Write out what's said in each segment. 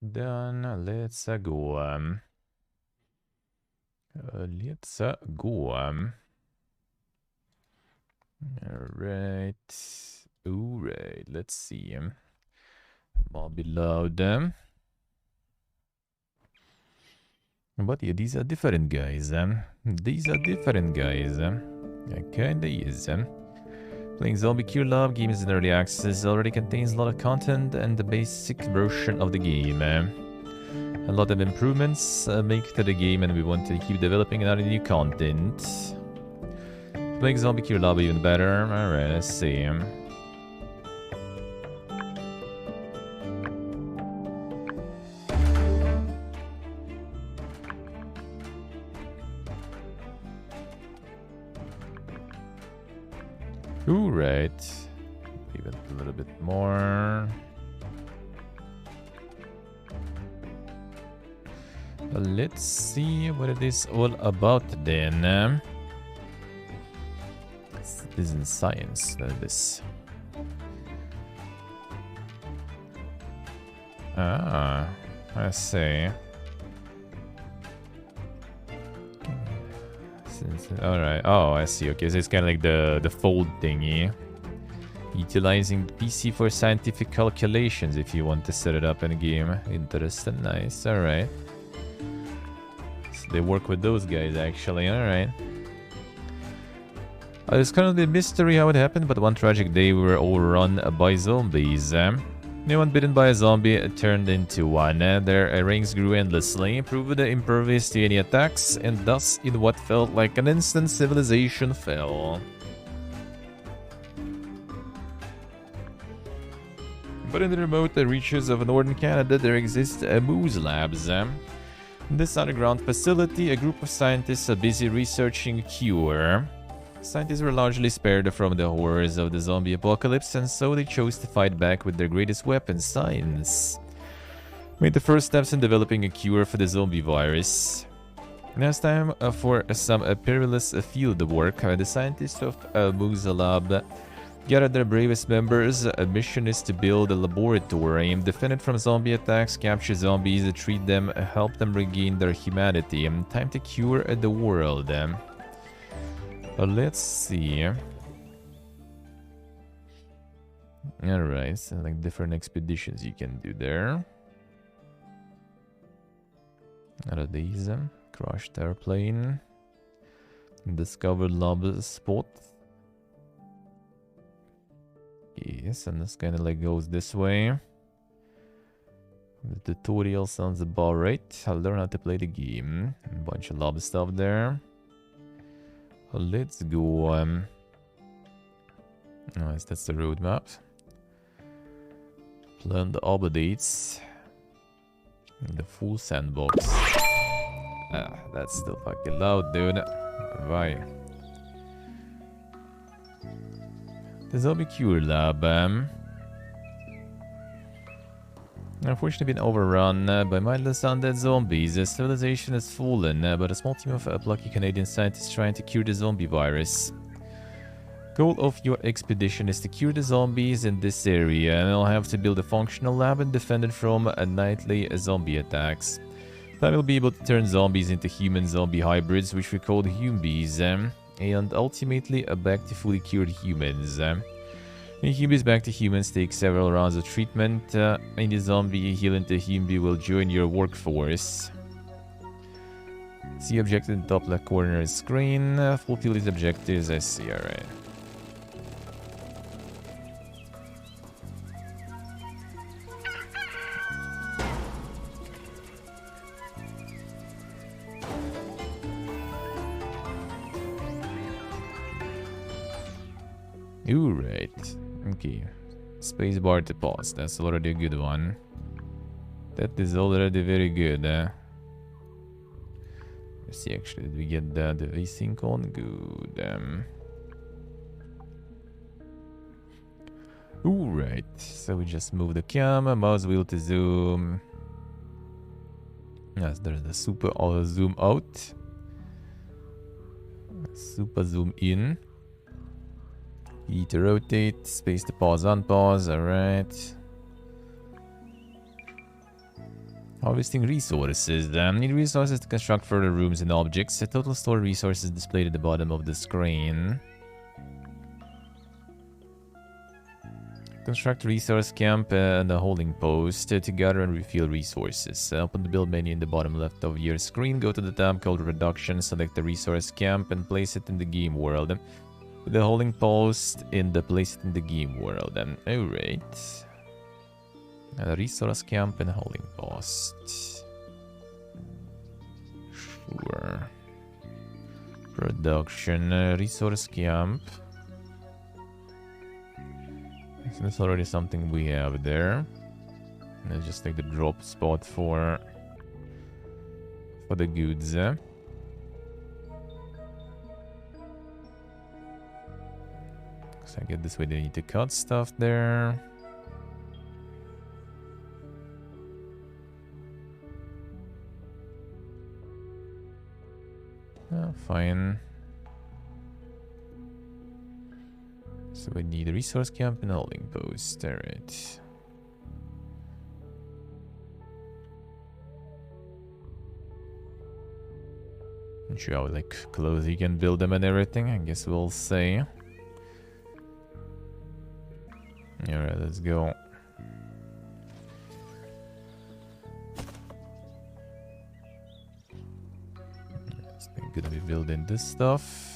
Done. Let's go. Let's go. Alright. Alright. Let's see. More below them. But yeah, these are different guys. These are different guys. Kinda is. Playing Zombie Cure Love game is in early access, already contains a lot of content and the basic version of the game. A lot of improvements make to the game, and we want to keep developing and adding new content. Make Zombie Cure Love even better. Alright, let's see. Ooh, right. Even a little bit more. Let's see what it is all about then. Citizen science, this. Ah, I see. Alright, oh, I see. Okay, so it's kind of like the fold thingy. Utilizing PC for scientific calculations if you want to set it up in a game. Interesting, nice, alright. So they work with those guys actually, alright. It's kind of the mystery how it happened, but one tragic day we were all run by zombies. Anyone bitten by a zombie turned into one. Their ranks grew endlessly, proved impervious to any attacks, and thus in what felt like an instant civilization fell. But in the remote reaches of northern Canada, there exist Moose Labs. In this underground facility, a group of scientists are busy researching a cure. Scientists were largely spared from the horrors of the zombie apocalypse, and so they chose to fight back with their greatest weapon, science. Made the first steps in developing a cure for the zombie virus. Now it's time for some perilous field work. The scientists of Moose Lab gathered their bravest members. A mission is to build a laboratory, defend it from zombie attacks, capture zombies, treat them, help them regain their humanity. Time to cure the world. Let's see. Alright, so like different expeditions you can do there. Out of these, crashed airplane. Discovered lava spot. Yes, and this kind of like goes this way. The tutorial sounds about right. I'll learn how to play the game. A bunch of lava stuff there. Let's go. Nice, that's the roadmap. Plan the updates. The full sandbox. Ah, that's still fucking loud, dude. Why? The Zombie Cure Lab. Unfortunately been overrun by mindless undead zombies. The civilization has fallen, but a small team of plucky Canadian scientists trying to cure the zombie virus. Goal of your expedition is to cure the zombies in this area, and you'll have to build a functional lab and defend it from nightly zombie attacks. Then we'll be able to turn zombies into human-zombie hybrids, which we call humbies, and ultimately back to fully cured humans. Humans back to humans take several rounds of treatment. Any zombie heal into Humbi will join your workforce. See objective in the top left corner of the screen. Fulfill these objectives, I see, alright. Ooh, right. Okay. Spacebar to pause. That's already a good one. That is already very good. Let's see, actually, did we get the VSync on? Good. Ooh, right. So we just move the camera, mouse wheel to zoom. Yes, there's the super zoom out. Super zoom in. E to rotate, space to pause, unpause, alright. Harvesting resources. Need resources to construct further rooms and objects. The total store resources displayed at the bottom of the screen. Construct resource camp and a holding post to gather and refill resources. Open the build menu in the bottom left of your screen. Go to the tab called Reduction. Select the resource camp and place it in the game world. Put the holding post in the place it in the game world. Alright. A resource camp and a holding post. Sure. Production. Resource camp. So that's already something we have there. Let's just take the drop spot for the goods. So I get this way they need to cut stuff there. Oh, fine. So we need a resource camp and a holding post. Alright. Not sure how like close you can build them and everything. I guess we'll see. Alright, let's go. It's gonna be building this stuff.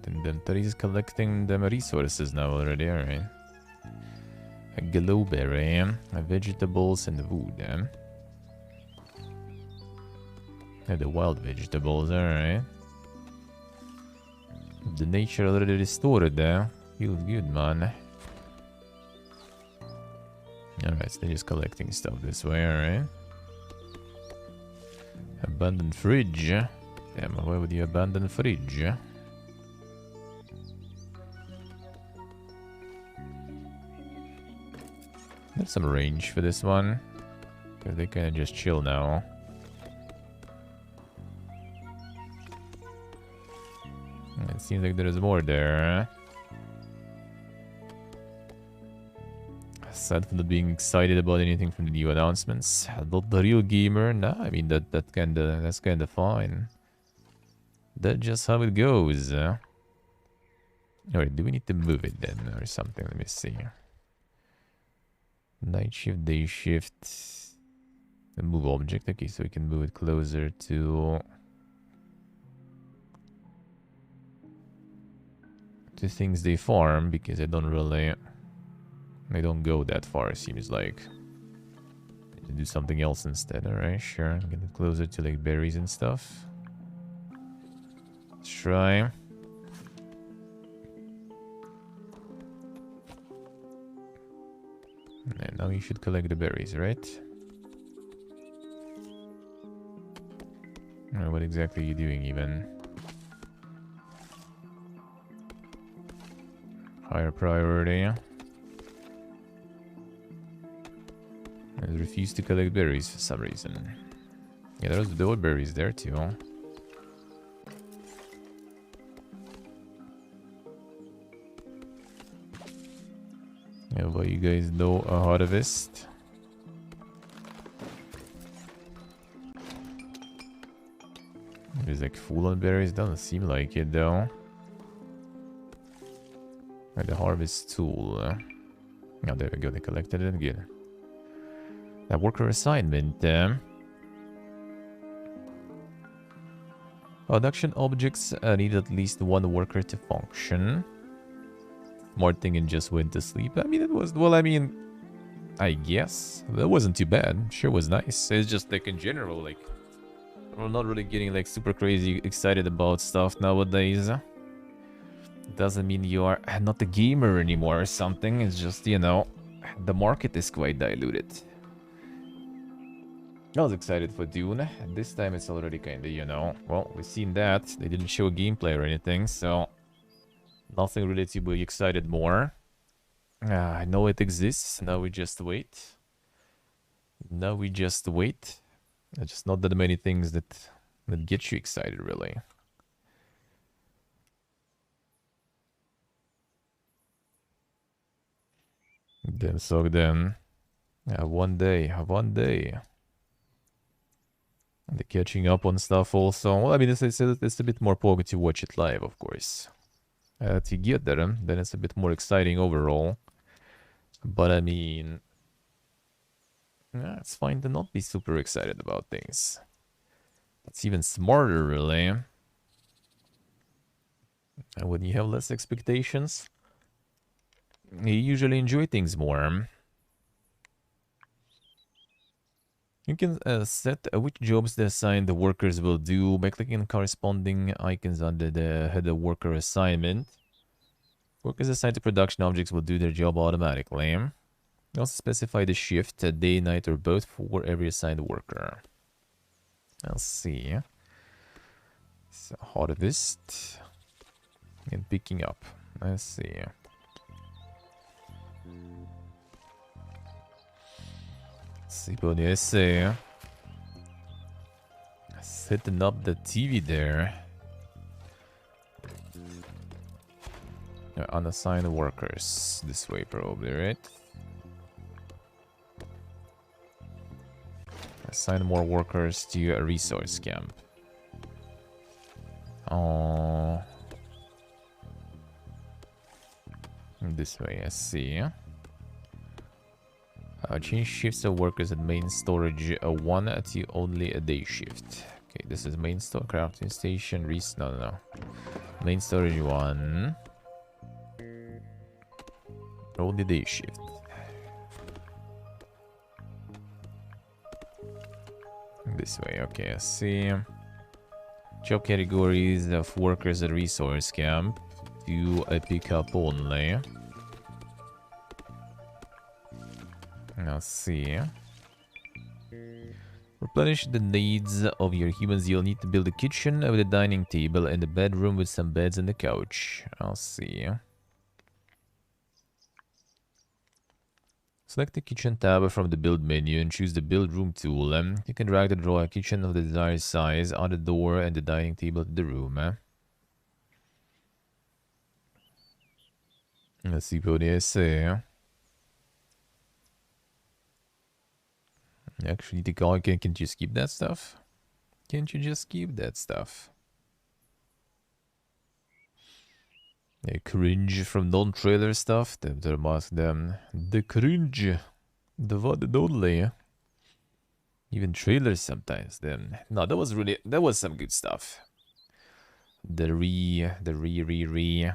Inventories collecting them resources now already, alright. A glowberry, vegetables and wood. The wild vegetables, alright. The nature already restored there. Feels good, man. Alright, so they're just collecting stuff this way, alright. Abandoned fridge. Damn, why would you abandon fridge? There's some range for this one. Because they kind of just chill now. It seems like there's more there. Aside from not being excited about anything from the new announcements. Not the real gamer. Nah, I mean that's kinda fine. That's just how it goes. Alright, do we need to move it then or something? Let me see. Night shift, day shift. Move object. Okay, so we can move it closer to things they farm, because they don't go that far, it seems like. Do something else instead. Alright, sure. Get it closer to like berries and stuff. Let's try. And now you should collect the berries, right? What exactly are you doing even? Higher priority. I refuse to collect berries for some reason. Yeah, there were berries there too. Yeah, but you guys know a harvest. It's like full on berries. Doesn't seem like it though. Right, the harvest tool. Oh, there we go. They collected it. Good. That worker assignment. Production objects need at least one worker to function. More thing and just went to sleep. I mean, it was, well, I mean, I guess that wasn't too bad. Sure was nice. It's just like in general, like, we're not really getting like super crazy excited about stuff nowadays. Doesn't mean you are not a gamer anymore or something. It's just, you know, the market is quite diluted. I was excited for Dune. This time it's already kind of, you know, well, we've seen that. They didn't show gameplay or anything, so nothing really to be excited more. I know it exists. Now we just wait. Now we just wait. It's just not that many things that get you excited, really. Then so then, one day. The catching up on stuff also. Well, I mean, it's a bit more poker to watch it live, of course. To get there, then it's a bit more exciting overall. But I mean, yeah, it's fine to not be super excited about things. It's even smarter, really. And when you have less expectations, you usually enjoy things more. You can set which jobs the assigned workers will do by clicking corresponding icons under the header worker assignment. Workers assigned to production objects will do their job automatically. You also specify the shift, day, night, or both for every assigned worker. I'll see. So harvest and picking up. Let's see. Si potesse setting up the TV there. Unassigned workers this way probably, right? Assign more workers to a resource camp. Oh, this way, I see. Change shifts of workers at main storage 1 to only a day shift. Okay, this is main store crafting station. No. Main storage 1. Only day shift. This way, okay, I see. Job categories of workers at resource camp. Do a pickup only. Let's see. Replenish the needs of your humans. You'll need to build a kitchen with a dining table and a bedroom with some beds and a couch. I'll see. Select the kitchen tab from the build menu and choose the build room tool. You can drag and draw a kitchen of the desired size on the door and the dining table to the room. Let's see what they say. Actually, the guy can't you just keep that stuff? Can't you just keep that stuff? A cringe from non-trailer stuff. The cringe. The one and only. Even trailers sometimes. Then no, that was some good stuff. The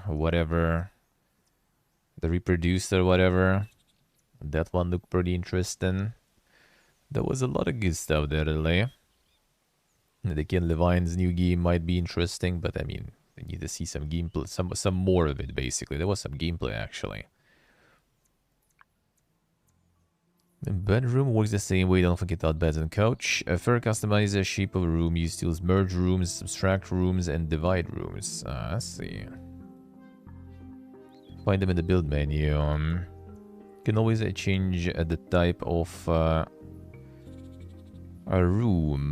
whatever. The reproduced or whatever. That one looked pretty interesting. There was a lot of good stuff there, really. The Ken Levine's new game might be interesting, but I mean, I need to see some gameplay, some more of it, basically. There was some gameplay, actually. The bedroom works the same way, don't forget about beds and couch. Further customize the shape of a room, use tools, merge rooms, subtract rooms, and divide rooms. Let's see. Find them in the build menu. You can always change the type of a room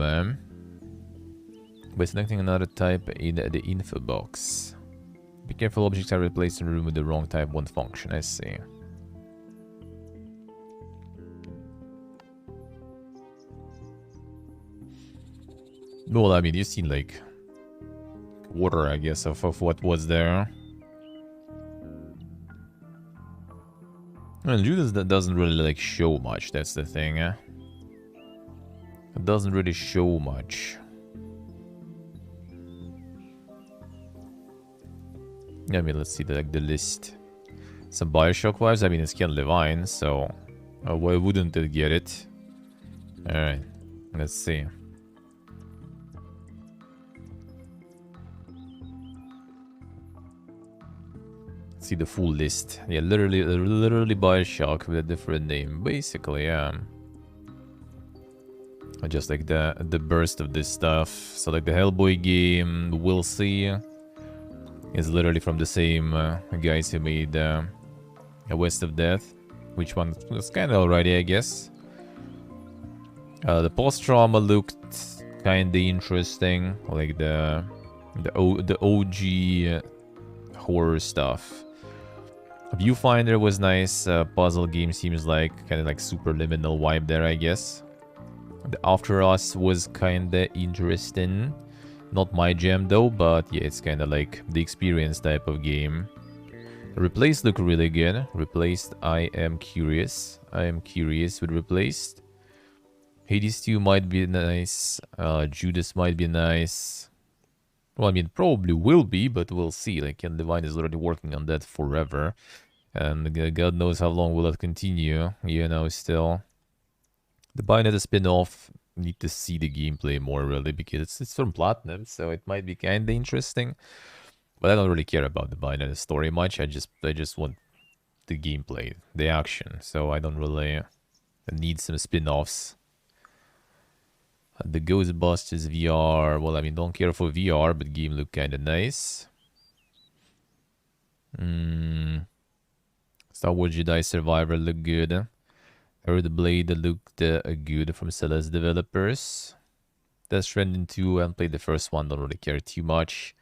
by selecting another type in the info box. Be careful, objects are replaced in a room with the wrong type won't function. I see. Well, I mean, you've seen like quarter, I guess, of what was there. Well, Judas doesn't really like show much. That's the thing. It doesn't really show much. I mean, let's see the list. Some Bioshock vibes. I mean, it's Ken Levine, so why wouldn't it get it? All right, let's see. See the full list. Yeah, literally Bioshock with a different name, basically. Yeah. Just like the burst of this stuff. So like the Hellboy game, we'll see, is literally from the same guys who made West of Death, which one was kind of alrighty, I guess. The post-trauma looked kind of interesting, like the OG horror stuff. Viewfinder was nice. Puzzle game seems like kind of like super liminal vibe there, I guess. The After Us was kind of interesting. Not my jam though, but yeah, it's kind of like the experience type of game. Replaced look really good. Replaced, I am curious. I am curious with Replaced. Hades 2 might be nice. Judas might be nice. Well, I mean, probably will be, but we'll see. Like, Ken Levine is already working on that forever. And God knows how long will it continue, you know, still. The Bayonetta spin-off, need to see the gameplay more, really, because it's from Platinum, so it might be kind of interesting. But I don't really care about the Bayonetta story much. I just want the gameplay, the action. So I don't really need some spin-offs. The Ghostbusters VR, well, I mean, don't care for VR, but game look kind of nice. Star Wars Jedi Survivor look good. Heard Blade looked good from Celeste developers. Death Stranding 2, I haven't played the first one, don't really care too much.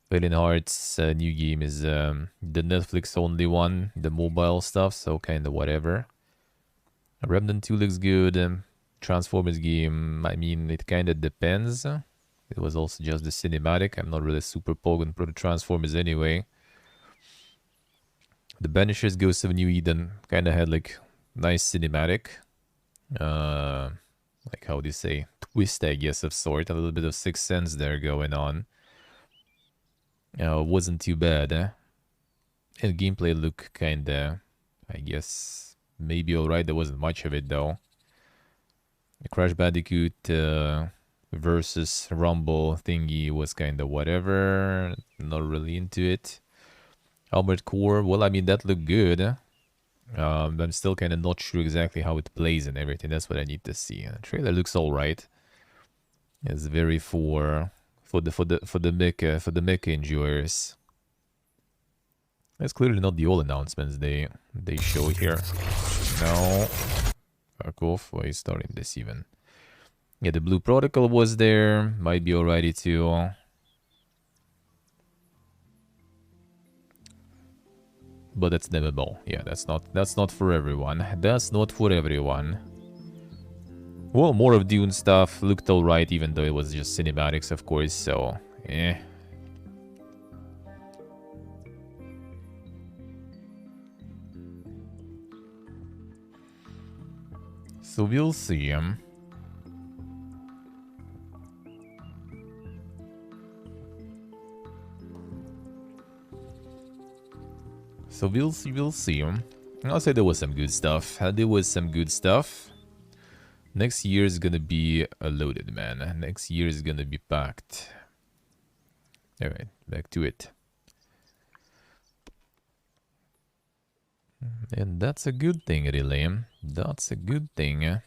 Valiant Hearts new game is the Netflix only one, the mobile stuff, so kind of whatever. Remnant 2 looks good. Transformers game, I mean, it kind of depends. It was also just the cinematic. I'm not really super potent pro the Transformers anyway. The Banishers Ghosts of New Eden kind of had like nice cinematic. Like how do you say? Twist, I guess, of sort. A little bit of Sixth Sense there going on. Wasn't too bad. And gameplay look kinda, I guess, maybe alright. There wasn't much of it though. The Crash Bandicoot versus Rumble thingy was kinda whatever. Not really into it. Armored Core, well, I mean, that looked good. I'm still kind of not sure exactly how it plays and everything. That's what I need to see. The trailer looks all right. It's very for the mecha enjoyers. That's clearly not the all announcements they show here. No, fuck off. Why are you starting this even? Yeah, the Blue Protocol was there. Might be alrighty too. But that's never. Yeah, that's not for everyone. That's not for everyone. Well, more of Dune stuff looked alright, even though it was just cinematics, of course, so eh. So we'll see. So we'll see. I'll say there was some good stuff. Next year is gonna be loaded, man. Next year is gonna be packed. Alright, back to it. And that's a good thing, really. That's a good thing.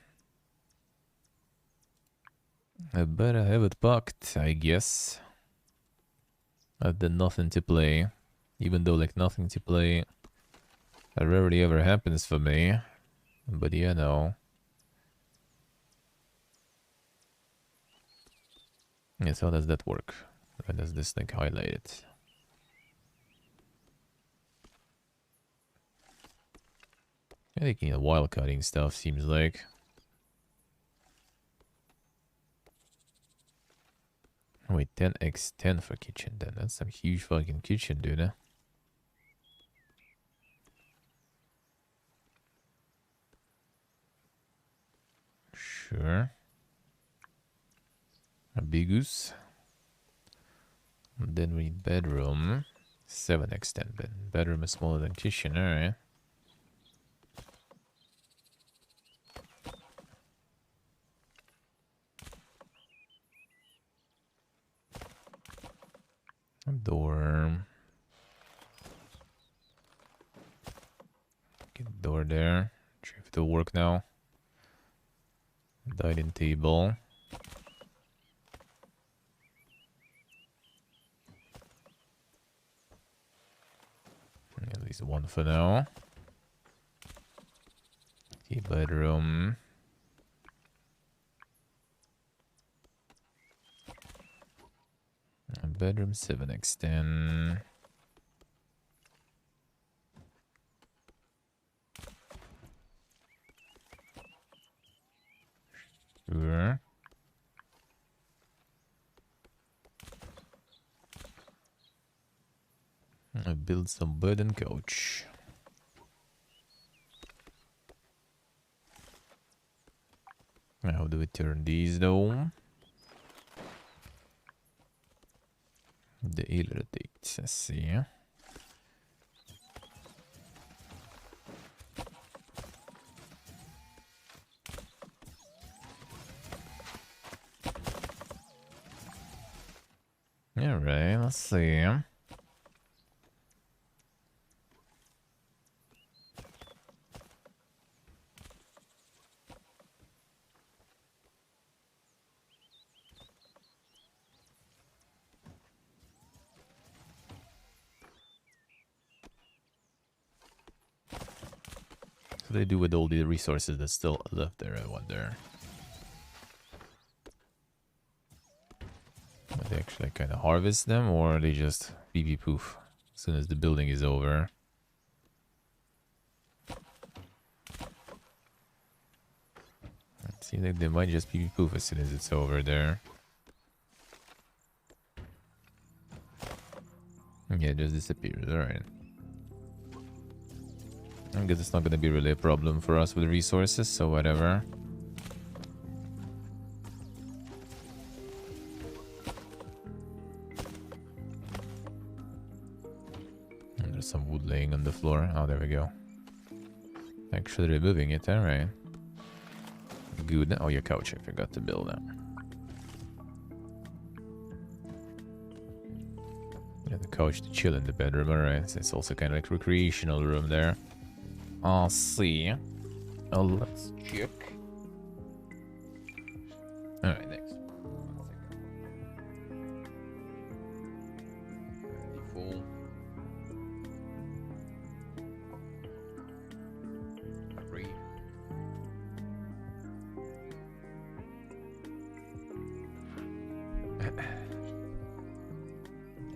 I better have it packed, I guess. Than nothing to play. Even though, like, nothing to play rarely ever happens for me. But yeah, no. Yes, how does that work? Why does this thing highlight it? I'm taking a while cutting stuff, seems like. Wait, 10x10 for kitchen then. That's some huge fucking kitchen, dude. Sure. A bigus. And then we need bedroom. 7x10 bed. Bedroom is smaller than kitchen, alright. Door. Get door there. Sure if it'll work now. Dining table. At least one for now. The bedroom. And bedroom 7x10. build some bed and couch. How do we turn these though? The rotates, let's see. Alright, let's see. What do they do with all the resources that's still left there, I wonder? Are they actually kind of harvest them, or are they just pee poof as soon as the building is over? It seems like they might just pee poof as soon as it's over there. Yeah, it just disappears, alright. I guess it's not gonna be really a problem for us with resources, so whatever. And there's some wood laying on the floor. Oh, there we go. Actually removing it, alright. Good. Oh, your couch, I forgot to build that. Yeah, the couch to chill in the bedroom, alright. So it's also kind of like recreational room there. I'll see. Oh, let's check. Alright, next. Full. Hurry.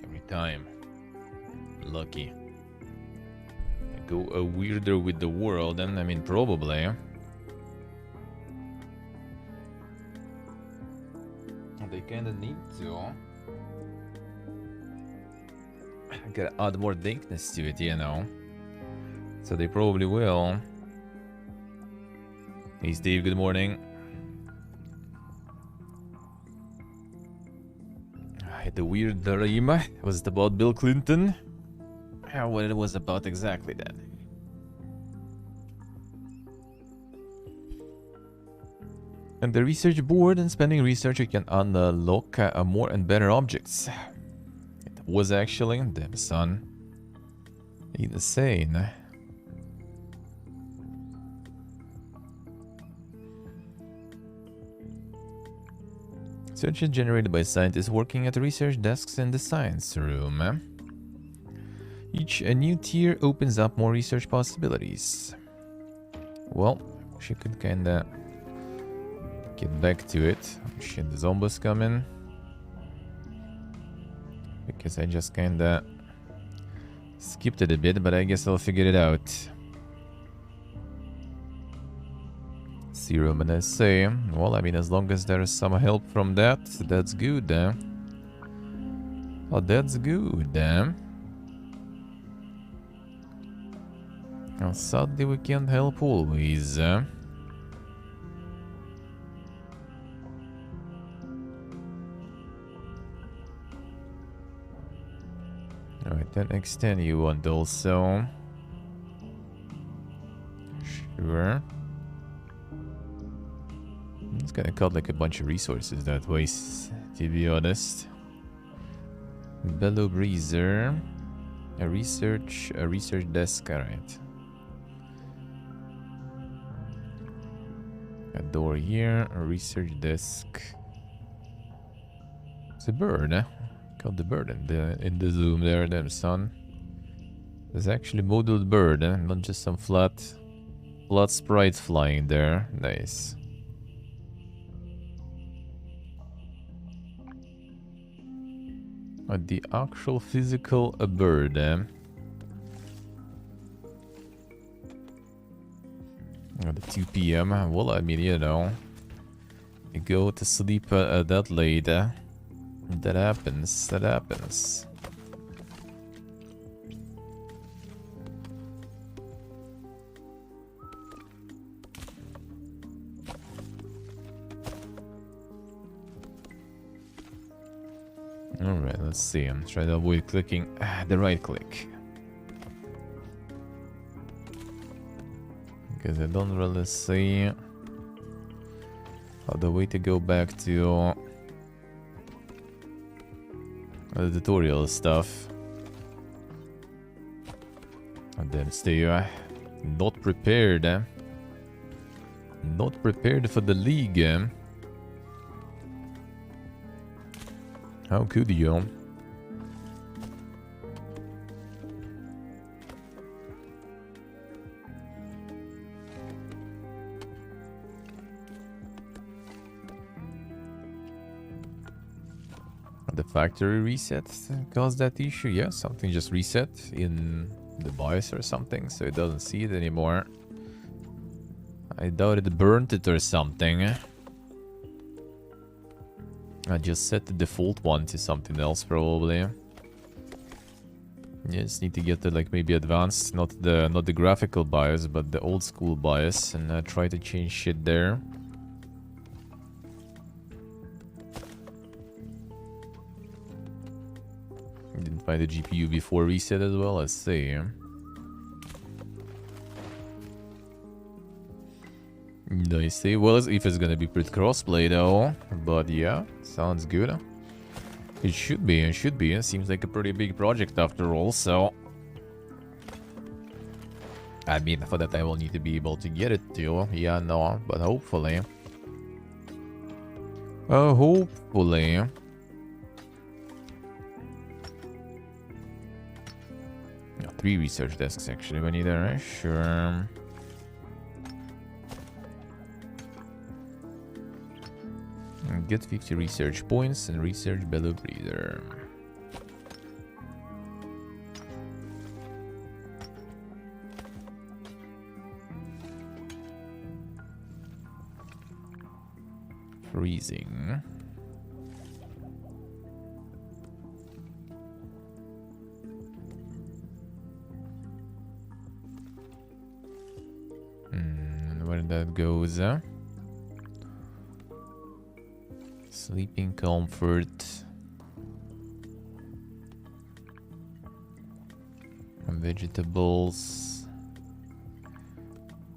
Every time. Lucky. Go weirder with the world, and I mean, probably. They kinda need to. Gotta add more dankness to it, you know. So they probably will. Hey Steve, good morning. The weird dream. Was it about Bill Clinton? What it was about exactly then. And the research board, and spending research you can unlock more and better objects. It was actually, damn son. Insane. Search is generated by scientists working at research desks in the science room. Each new tier opens up more research possibilities. Well, she could kinda get back to it. Oh, shit, the zombies coming. Because I just kinda skipped it a bit, but I guess I'll figure it out. Serum and I say, well, I mean, as long as there's some help from that, that's good. Oh, that's good. Well, sadly, we can't help always. Alright, then extend you want also. Sure. It's gonna cut like a bunch of resources that way, to be honest. Bellow breezer. A research desk, alright. A door here, a research desk. It's a bird, eh? Got the bird in the zoom there, then son. There's actually modeled bird, eh? Not just some flat sprite flying there. Nice. The actual physical bird, eh? At 2 PM. Well, I mean, you know, you go to sleep that late. That happens. That happens. Alright, let's see. I'm trying to avoid clicking the right click. Because I don't really see the way to go back to the tutorial stuff. And then stay not prepared. Not prepared for the league. How could you? The factory reset caused that issue? Yeah, something just reset in the BIOS or something, so it doesn't see it anymore. I doubt it burnt it or something. I just set the default one to something else probably. Yeah, just need to get the like maybe advanced, not the graphical BIOS, but the old school BIOS, and try to change shit there. Didn't find the GPU before reset as well, let's see. I see. Well, as if it's gonna be pretty crossplay though, but yeah, sounds good. It should be, it should be. It seems like a pretty big project after all, so... I mean, for that I will need to be able to get it too. Yeah, no, but hopefully. Hopefully. 3 research desks actually we need there, sure. Get 50 research points and research bellow breather. Freezing. Where that goes, sleeping comfort. Vegetables.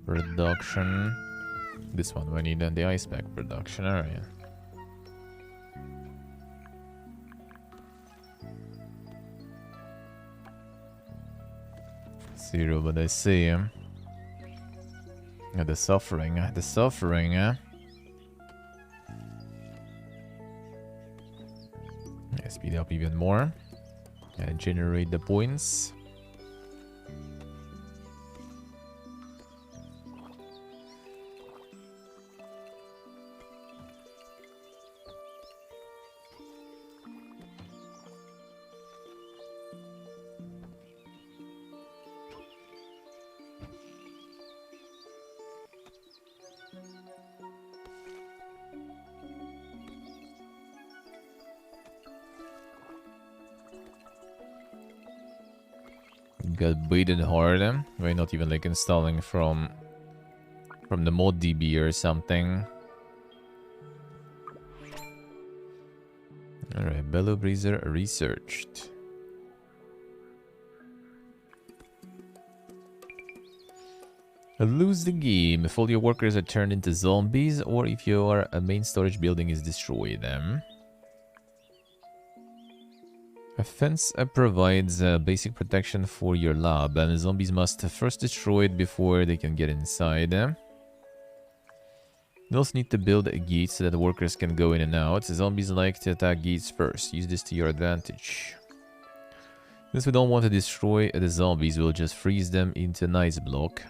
Production. This one we need the ice pack production, alright. Zero, but I see the suffering, the suffering, speed up even more and generate the points. Got baited hard. We're not even like installing from the mod DB or something. Alright, Bellow Breezer researched. Lose the game if all your workers are turned into zombies or if your main storage building is destroyed. A fence provides basic protection for your lab, and the zombies must first destroy it before they can get inside. You also need to build gates so that the workers can go in and out. Zombies like to attack gates first. Use this to your advantage. Since we don't want to destroy the zombies, we'll just freeze them into an ice block.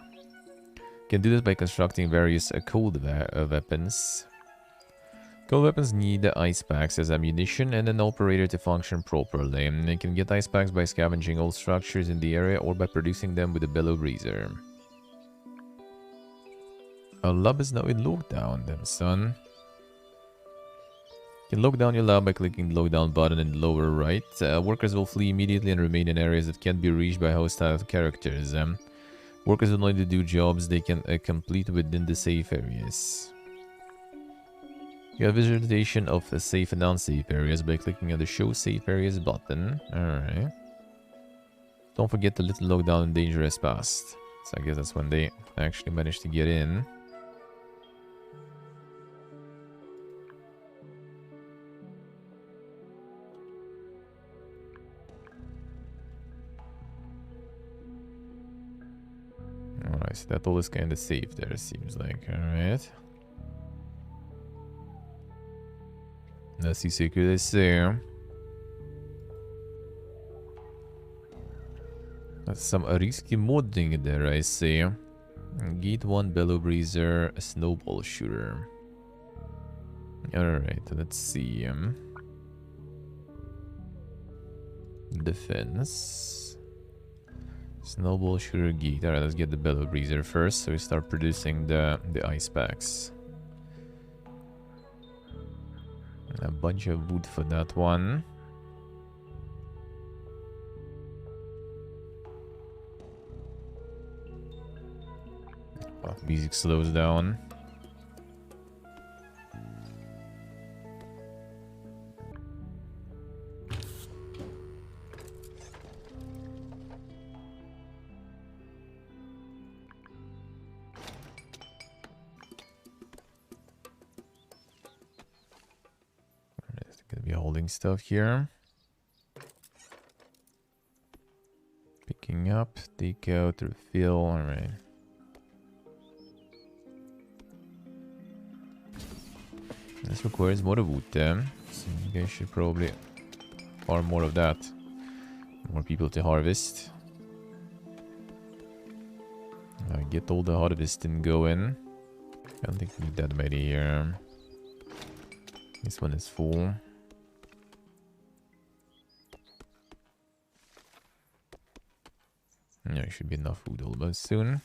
You can do this by constructing various cold weapons. Cold weapons need ice packs as ammunition and an operator to function properly. You can get ice packs by scavenging old structures in the area or by producing them with a bellow breezer. Our lab is now in lockdown, then, son. You can lock down your lab by clicking the lockdown button in the lower right. Workers will flee immediately and remain in areas that can't be reached by hostile characters. Workers will only do jobs they can complete within the safe areas. You have visualization of a safe and unsafe areas by clicking on the Show Safe Areas button. Alright. Don't forget the little lockdown and dangerous past. So I guess that's when they actually managed to get in. Alright, so that all is kind of safe there, it seems like. Alright. Let's see what they say. That's some risky modding there, I see. Gate 1, Bellow Breezer, a snowball shooter. Alright, let's see. Defense. Snowball shooter gate. Alright, let's get the Bellow Breezer first, so we start producing the ice packs. A bunch of wood for that one. Oh, music slows down. There's gonna be holding stuff here. Picking up, take out, refill. All right. This requires more wood then, so you guys should probably farm more of that. More people to harvest. Get all the harvesting going. I don't think we need that many here. This one is full. Yeah, there should be enough food almost soon.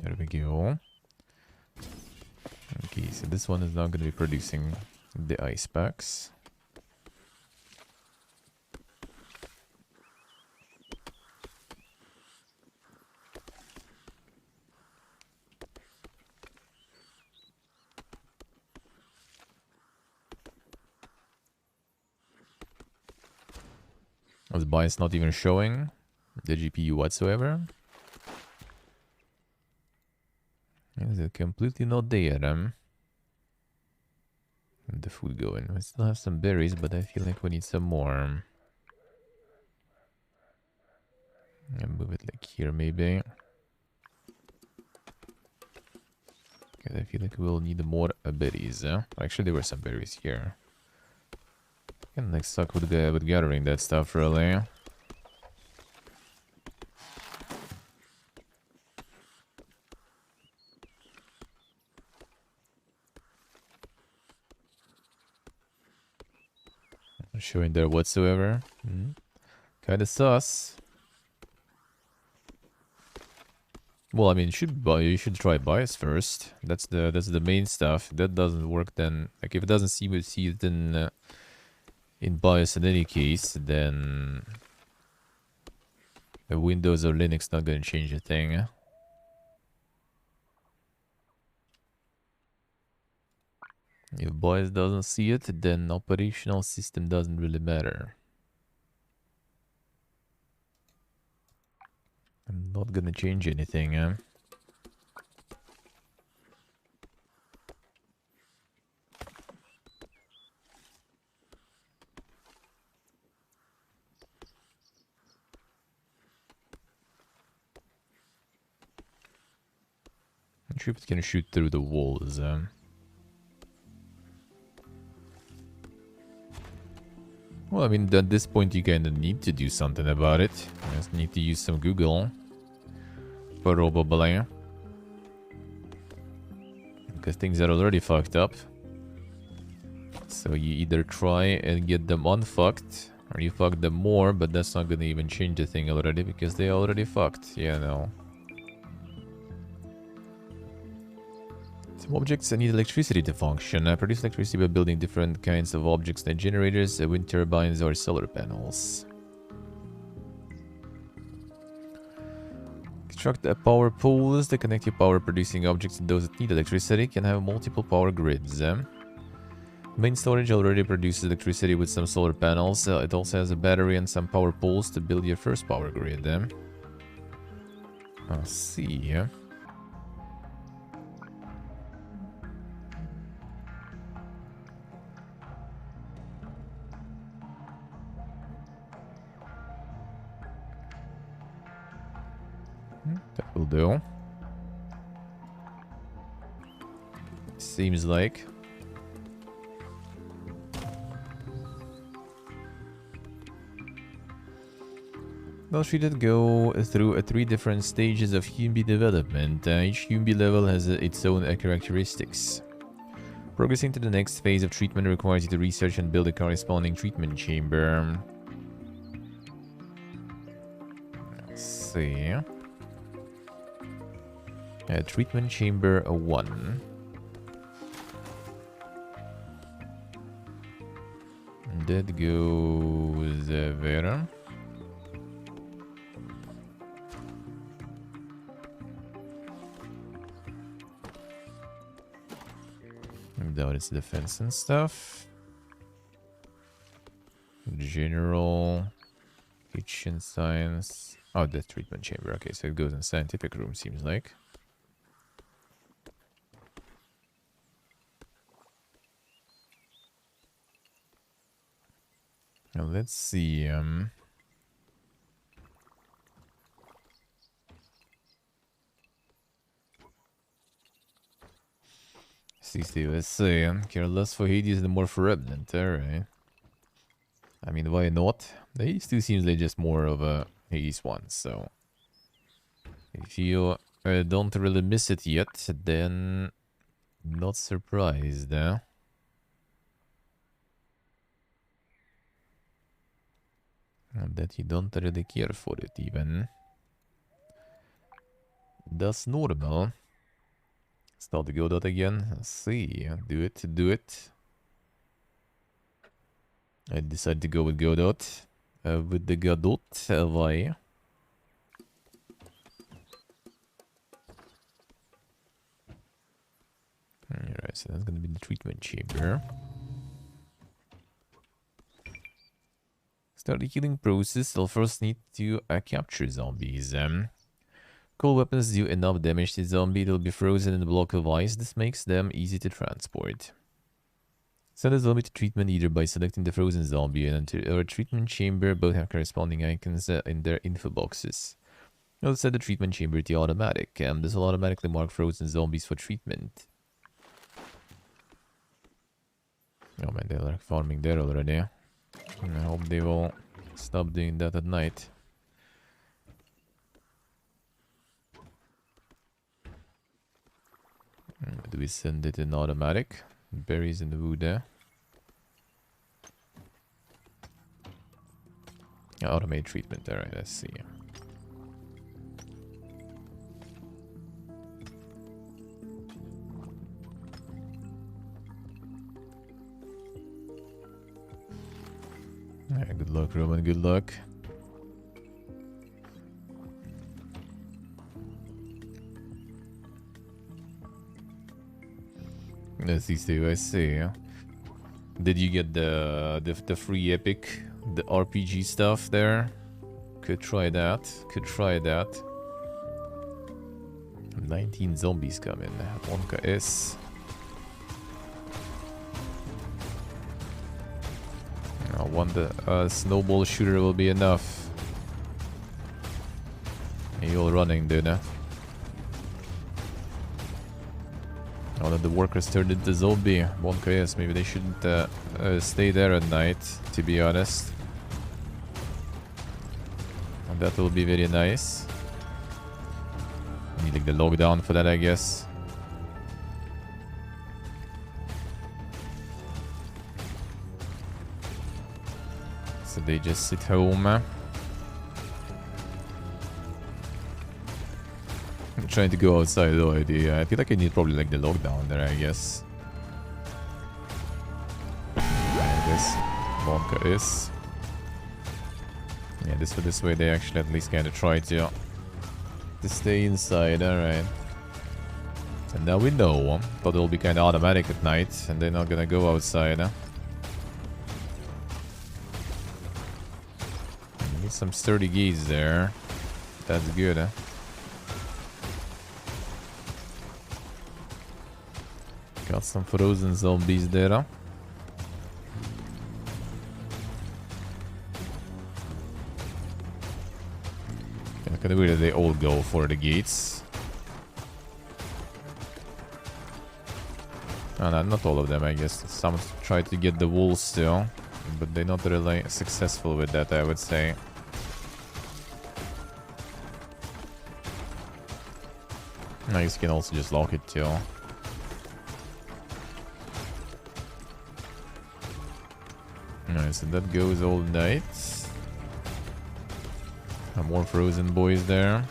There we go. Okay, so this one is now going to be producing the ice packs. The bias not even showing the GPU whatsoever. Is it completely not there? The food going. We still have some berries, but I feel like we need some more. And move it like here, maybe. Because I feel like we'll need more berries. Actually, there were some berries here. Kind of like suck with gathering that stuff, really. Not showing there whatsoever. Kind of sus. Well, I mean, you should try bias first. That's the main stuff. If that doesn't work, then like if it doesn't see it in bias in any case, then the Windows or Linux not gonna change a thing. If bias doesn't see it, then operational system doesn't really matter. I'm not gonna change anything, I'm sure if it's gonna shoot through the walls, Well, I mean, at this point you kinda need to do something about it. You just need to use some Google. Probably. Because things are already fucked up. So you either try and get them unfucked, or you fuck them more, but that's not gonna even change the thing already, because they already fucked. Yeah, no. Some objects need electricity to function. Produce electricity by building different kinds of objects like generators, wind turbines, or solar panels. Construct a power poles that connect your power producing objects to those that need electricity. Can have multiple power grids. Main storage already produces electricity with some solar panels. It also has a battery and some power poles to build your first power grid. I see. That will do. Seems like. Well, she did go through 3 different stages of Humby development. Each Humby level has its own characteristics. Progressing to the next phase of treatment requires you to research and build a corresponding treatment chamber. Let's see. Treatment chamber 1. That goes there. Down its defense and stuff. General. Kitchen science. Oh, the treatment chamber. Okay, so it goes in scientific room, seems like. Now let's see. Let's see. Care less for Hades and more for Remnant. Alright. I mean, why not? The Hades 2 seems like just more of a Hades 1, so... If you don't really miss it yet, then... Not surprised, eh? And that you don't really care for it, even. That's normal. Start the Godot again. Let's see. Do it. I decided to go with Godot. With the Godot, why? Alright, so that's gonna be the treatment chamber. Start the healing process. I'll first need to capture zombies. Cold weapons do enough damage to zombie. They'll be frozen in a block of ice. This makes them easy to transport. Send a zombie to treatment either by selecting the frozen zombie and enter a treatment chamber. Both have corresponding icons in their info boxes. I'll set the treatment chamber to automatic. This will automatically mark frozen zombies for treatment. Oh man, they're like farming there already. I hope they will stop doing that at night. Do we send it in automatic? Berries in the wood there. Automate treatment, alright, let's see. Alright, good luck, Roman, good luck. Let's see, I see. Did you get the free epic, the RPG stuff there? Could try that. 19 zombies come in. Wonka S. One snowball shooter will be enough. You're all running, dude. Now that the workers turned into zombie. 1KS, maybe they shouldn't stay there at night, to be honest. And that will be very nice. Need like the lockdown for that, I guess. So they just sit home. I'm trying to go outside though, I feel like I need probably like the lockdown there, I guess. And this Wonka is. Yeah, this way they actually at least kind of try to to stay inside, alright. And now we know. Thought it'll be kind of automatic at night, and they're not gonna go outside. Need some sturdy gates there. That's good. Got some frozen zombies there. Kind of weird that they all go for the gates. Oh, no, not all of them, I guess. Some try to get the walls still, but they're not really successful with that, I would say. I guess you can also just lock it too. Alright, so that goes all night. More frozen boys there.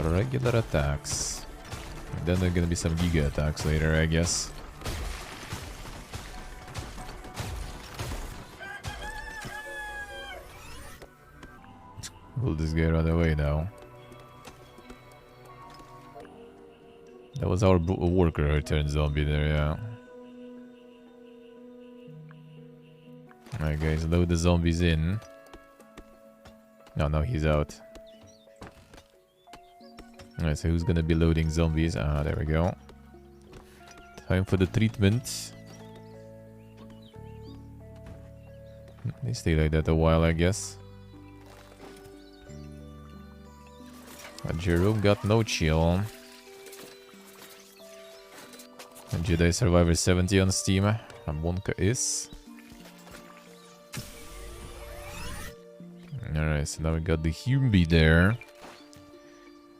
Regular attacks. And then there are gonna be some giga attacks later, I guess. Will this guy run away now? That was our worker who turned zombie there, yeah. Alright guys, load the zombies in. No, he's out. Alright, so who's gonna be loading zombies? Ah, there we go. Time for the treatment. They stay like that a while, I guess. Jerome got no chill. And Jedi Survivor 70 on Steam. Monka is. Alright, so now we got the Humby there.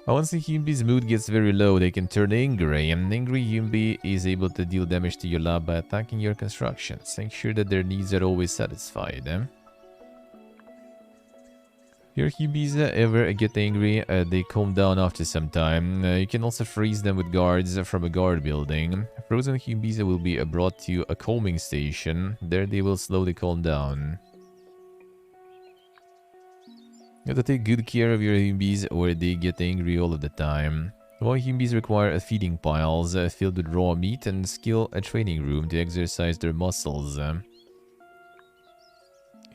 Once the Humby's mood gets very low, they can turn angry. An angry Humby is able to deal damage to your lab by attacking your constructions. Make sure that their needs are always satisfied. Your Humbies ever get angry, they calm down after some time. You can also freeze them with guards from a guard building. Frozen Humbies will be brought to a calming station. There they will slowly calm down. You have to take good care of your Humbies or they get angry all of the time. While Humbies require feeding piles filled with raw meat and skill a training room to exercise their muscles.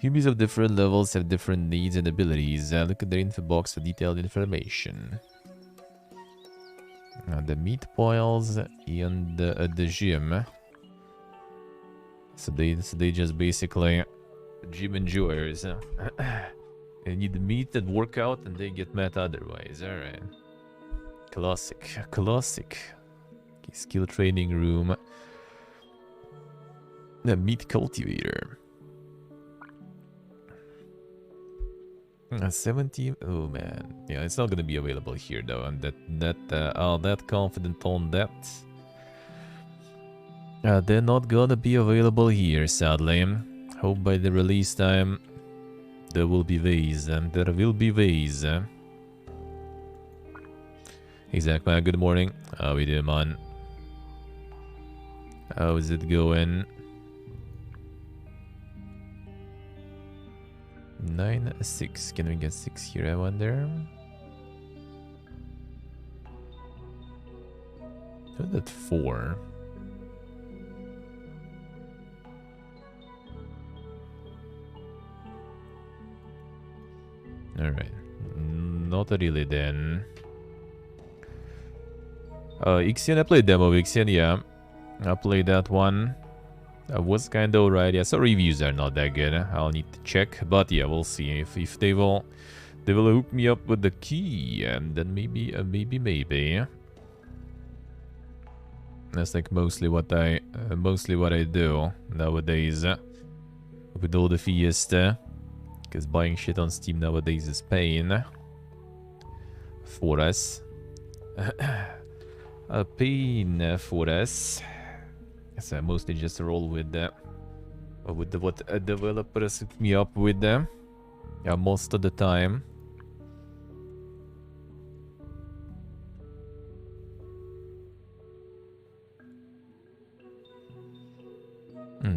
Humbies of different levels have different needs and abilities. Look at their info box for detailed information. The meat piles and the gym. So they just basically gym enjoyers. They need the meat and workout and they get met otherwise. Alright. Classic. Okay, skill training room. The meat cultivator. 70. Oh man. Yeah, it's not gonna be available here though. I'm that confident on that. They're not gonna be available here, sadly. Hope by the release time there will be ways. There will be ways. Exact man, good morning. How we doing, man? How is it going? 9-6. Can we get 6 here, I wonder? How that 4? Alright. Not really then. Ixion, I played demo of Ixion, yeah. I played that one. Was kind of alright, yeah. So reviews are not that good. I'll need to check, but yeah, we'll see if they will hook me up with the key, and then maybe. That's like mostly what I do nowadays with all the Fiesta, because buying shit on Steam nowadays is pain for us. A pain for us. So I mostly just roll with what developers hook me up with them. Yeah, most of the time.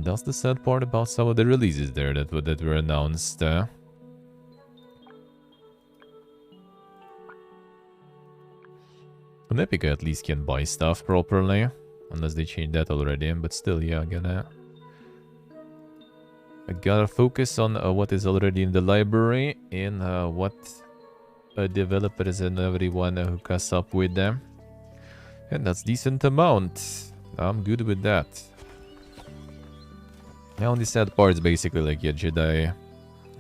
that's the sad part about some of the releases there that were announced. An Epic at least can buy stuff properly. Unless they changed that already. But still, yeah, I gotta focus on what is already in the library. And what developers and everyone hook us up with them. And that's decent amount. I'm good with that. The only sad part is basically like a Jedi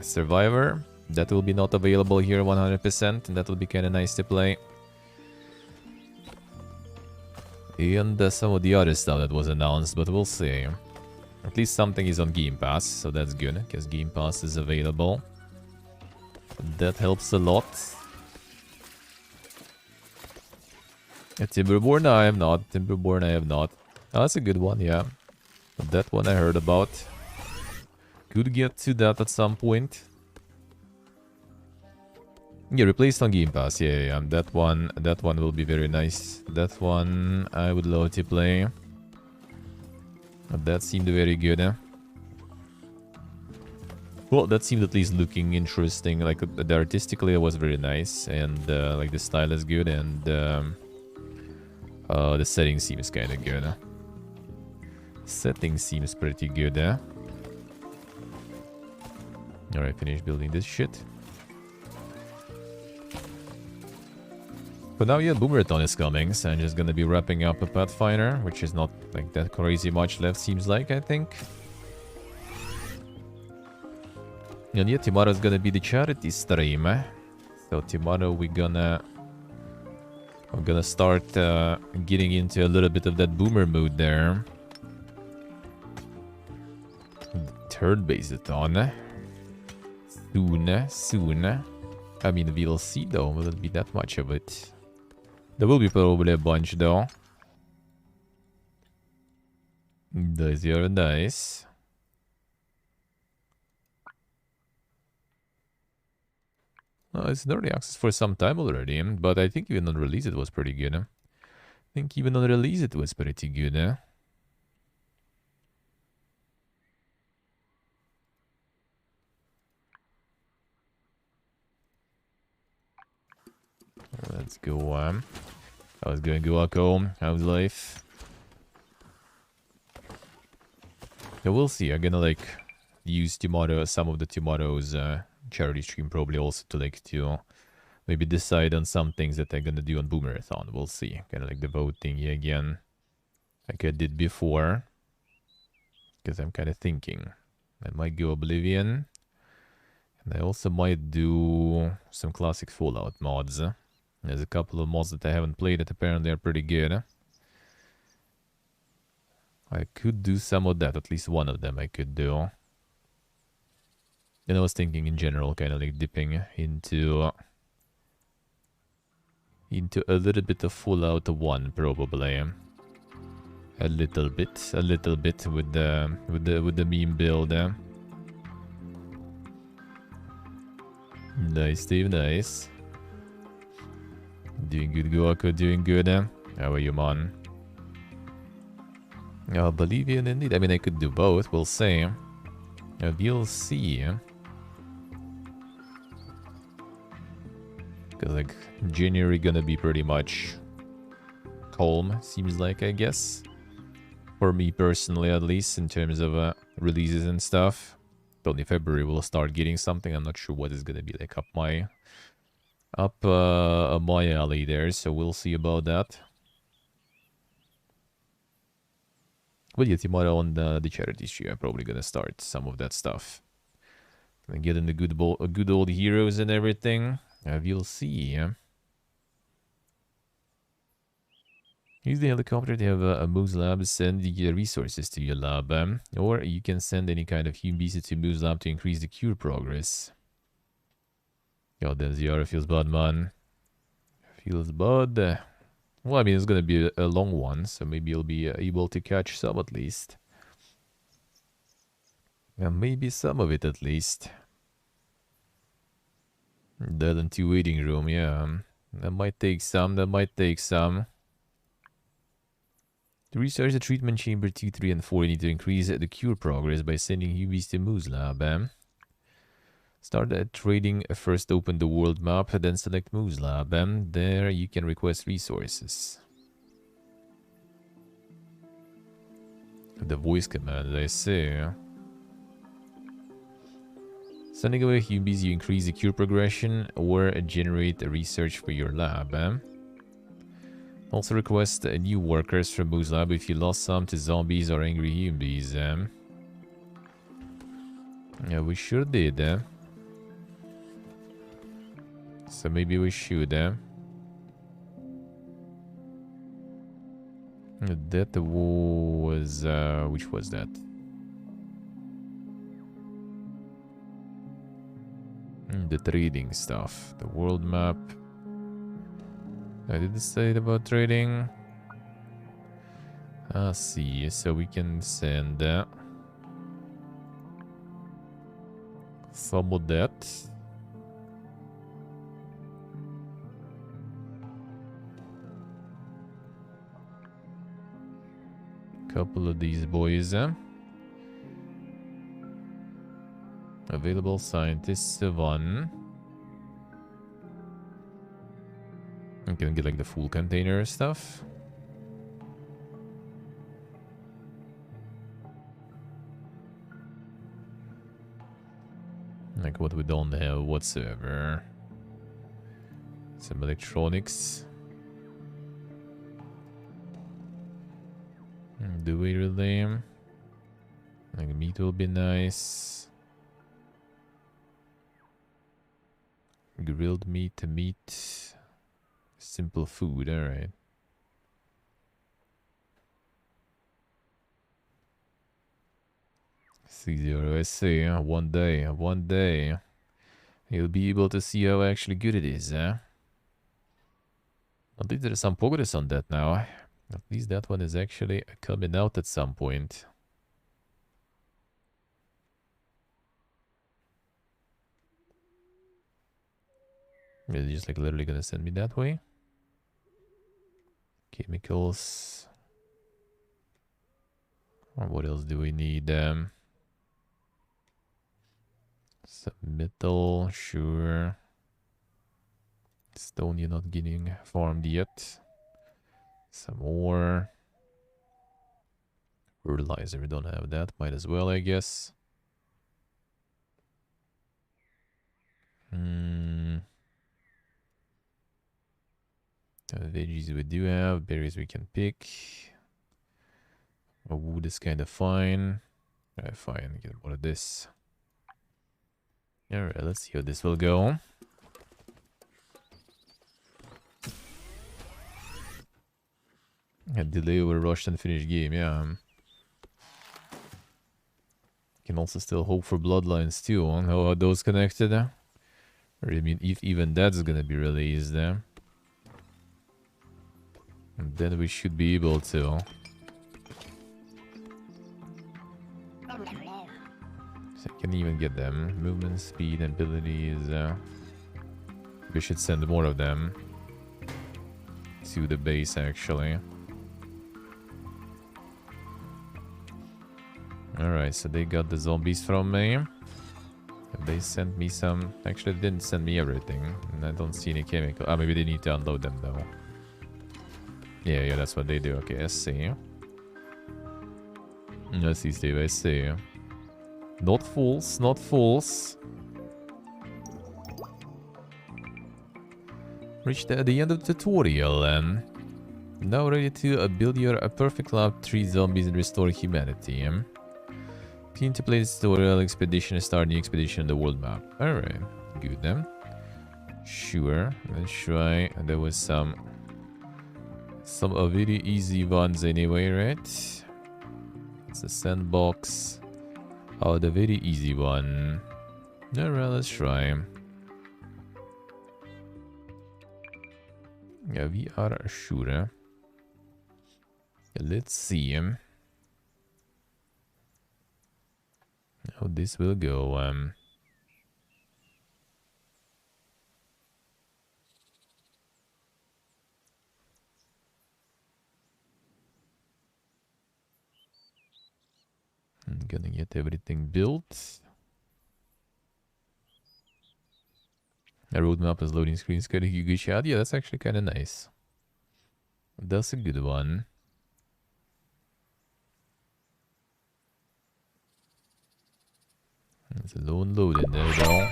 Survivor. That will be not available here 100%. And that will be kind of nice to play. And some of the other stuff that was announced, but we'll see. At least something is on Game Pass, so that's good, because Game Pass is available. That helps a lot. Timberborn, I have not. Timberborn, I have not. Oh, that's a good one, yeah. But that one I heard about. Could get to that at some point. Yeah, replaced on Game Pass. Yeah. That one will be very nice. That one I would love to play. But that seemed very good. Well, that seemed at least looking interesting. Like the artistically, it was very nice, and like the style is good, and the setting seems kind of good. Setting seems pretty good. All right, finish building this shit. But now, yeah, Boomerthon is coming, so I'm just gonna be wrapping up a Pathfinder, which is not like that crazy much left, seems like, I think. And yeah, tomorrow's gonna be the charity stream. So tomorrow we're gonna start getting into a little bit of that boomer mood there. Turn-based-athon. Soon. I mean, we'll see though, will it be that much of it? There will be probably a bunch though. Those are nice. It's in early access for some time already, but I think even on release it was pretty good. I think even on release it was pretty good. Let's go. How's going, Guaco? How's life? Yeah, we'll see. I'm gonna like use tomorrow, some of the tomorrow's charity stream probably also to maybe decide on some things that I'm gonna do on Boomerthon. We'll see. Kind of like the voting again, like I did before. Because I'm kind of thinking I might go Oblivion, and I also might do some classic Fallout mods. There's a couple of mods that I haven't played that apparently are pretty good. I could do some of that, at least one of them I could do. And I was thinking in general, kind of like dipping into a little bit of Fallout 1 probably. A little bit with the meme build. Nice, Steve, nice. Doing good, Guaco, doing good. How are you, man? Bolivian indeed. I mean, I could do both, we'll see. We'll see. Because, like, January gonna be pretty much calm, seems like, I guess. For me personally, at least, in terms of releases and stuff. Only February we'll start getting something. I'm not sure what is gonna be like up my alley there, so we'll see about that. But yeah, tomorrow on the charity stream, I'm probably gonna start some of that stuff. And get in the good old heroes and everything. We'll see. Use the helicopter to have a Moose Lab send the resources to your lab. Or you can send any kind of human beast to Moose Lab to increase the cure progress. God damn, Ziara feels bad, man. Feels bad. Well, I mean, it's gonna be a long one, so maybe you'll be able to catch some at least. Yeah, maybe some of it at least. Dead and 2 waiting room, yeah. That might take some, To research the treatment chamber 2, 3, and 4, you need to increase the cure progress by sending UBs to Moose Lab. Start trading. First open the world map, then select Moose Lab. There you can request resources. The voice command, I see. Sending away UBs, you increase the cure progression or generate a research for your lab. Also request new workers from Moose Lab if you lost some to zombies or angry UBs. Yeah, we sure did. So maybe we should. That was... which was that? The trading stuff. The world map. I didn't say it about trading. Ah, see. So we can send some of that. Couple of these boys. Available scientists 1. I can get like the full container stuff. Like what we don't have whatsoever. Some electronics. Do we really? Like meat will be nice. Grilled meat, simple food, alright. C0, I see. One day, you'll be able to see how actually good it is, At least there's some progress on that now. At least that one is actually coming out at some point. Is it just like literally gonna send me that way? Chemicals. What else do we need? Some metal, sure. Stone you're not getting farmed yet. Some more. Fertilizer, we don't have that. Might as well, I guess. Veggies we do have. Berries we can pick. Wood is kind of fine. Alright, fine. Get more of this. Alright, let's see how this will go. A delay over rushed and finished game, yeah. Can also still hope for bloodlines too. How are those connected? Or I mean, if even that's gonna be released, and then we should be able to. So I can even get them. Movement, speed, abilities. We should send more of them to the base, actually. Alright, so they got the zombies from me. They sent me some... Actually, they didn't send me everything. And I don't see any chemical... Ah, maybe they need to unload them, though. Yeah, that's what they do. Okay, I see. I see, Steve, I see. Not false, not false. Reached the end of the tutorial, and... Now ready to build your perfect lab, 3 zombies and restore humanity. Keen to play this tutorial expedition and start new expedition on the world map. Alright, good then. Sure, let's try. And there was some very easy ones anyway, right? It's a sandbox. Oh, the very easy one. Alright, let's try. Yeah, we are sure. Let's see how this will go. Gonna get everything built. A roadmap as loading screens. Good shot. Yeah, that's actually kind of nice. That's a good one. It's a lone load in there though.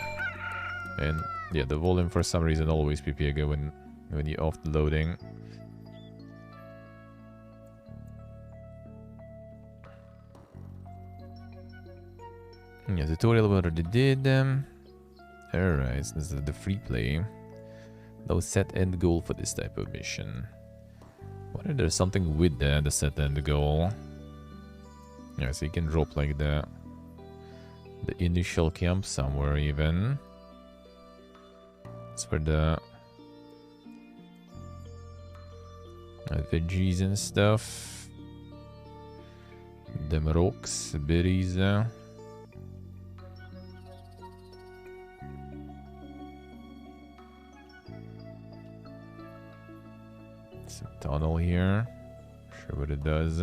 And yeah, the volume for some reason always be bigger when you're off the loading. Yeah, tutorial we already did. Alright, so this is the free play. No set end goal for this type of mission. Wonder if there's something with the set end goal. Yeah, so you can drop like the initial camp somewhere even. It's for the veggies and stuff. Them rocks, berries. Some tunnel here. Not sure what it does.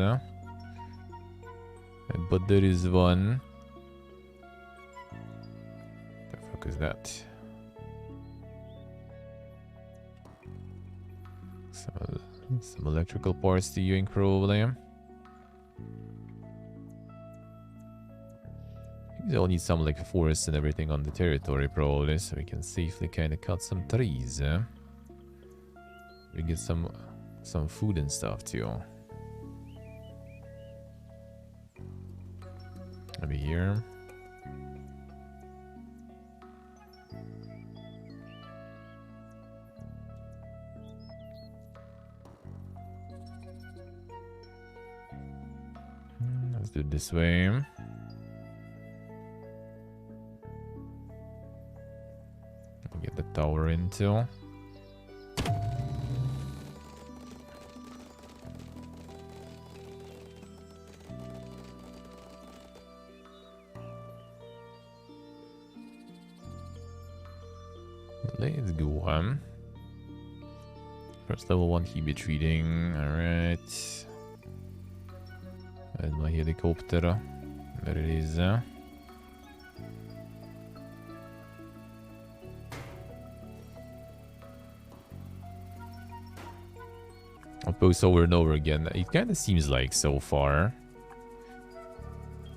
But there is one. The fuck is that? Some electrical parts to you probably. We all need some like forests and everything on the territory probably, so we can safely kind of cut some trees. We get some food and stuff too. Maybe here. Let's do it this way. Get the tower into. Let's go. First level 1 Hebe treating. Alright. There's my helicopter. There it is. I'll post over and over again. It kind of seems like so far.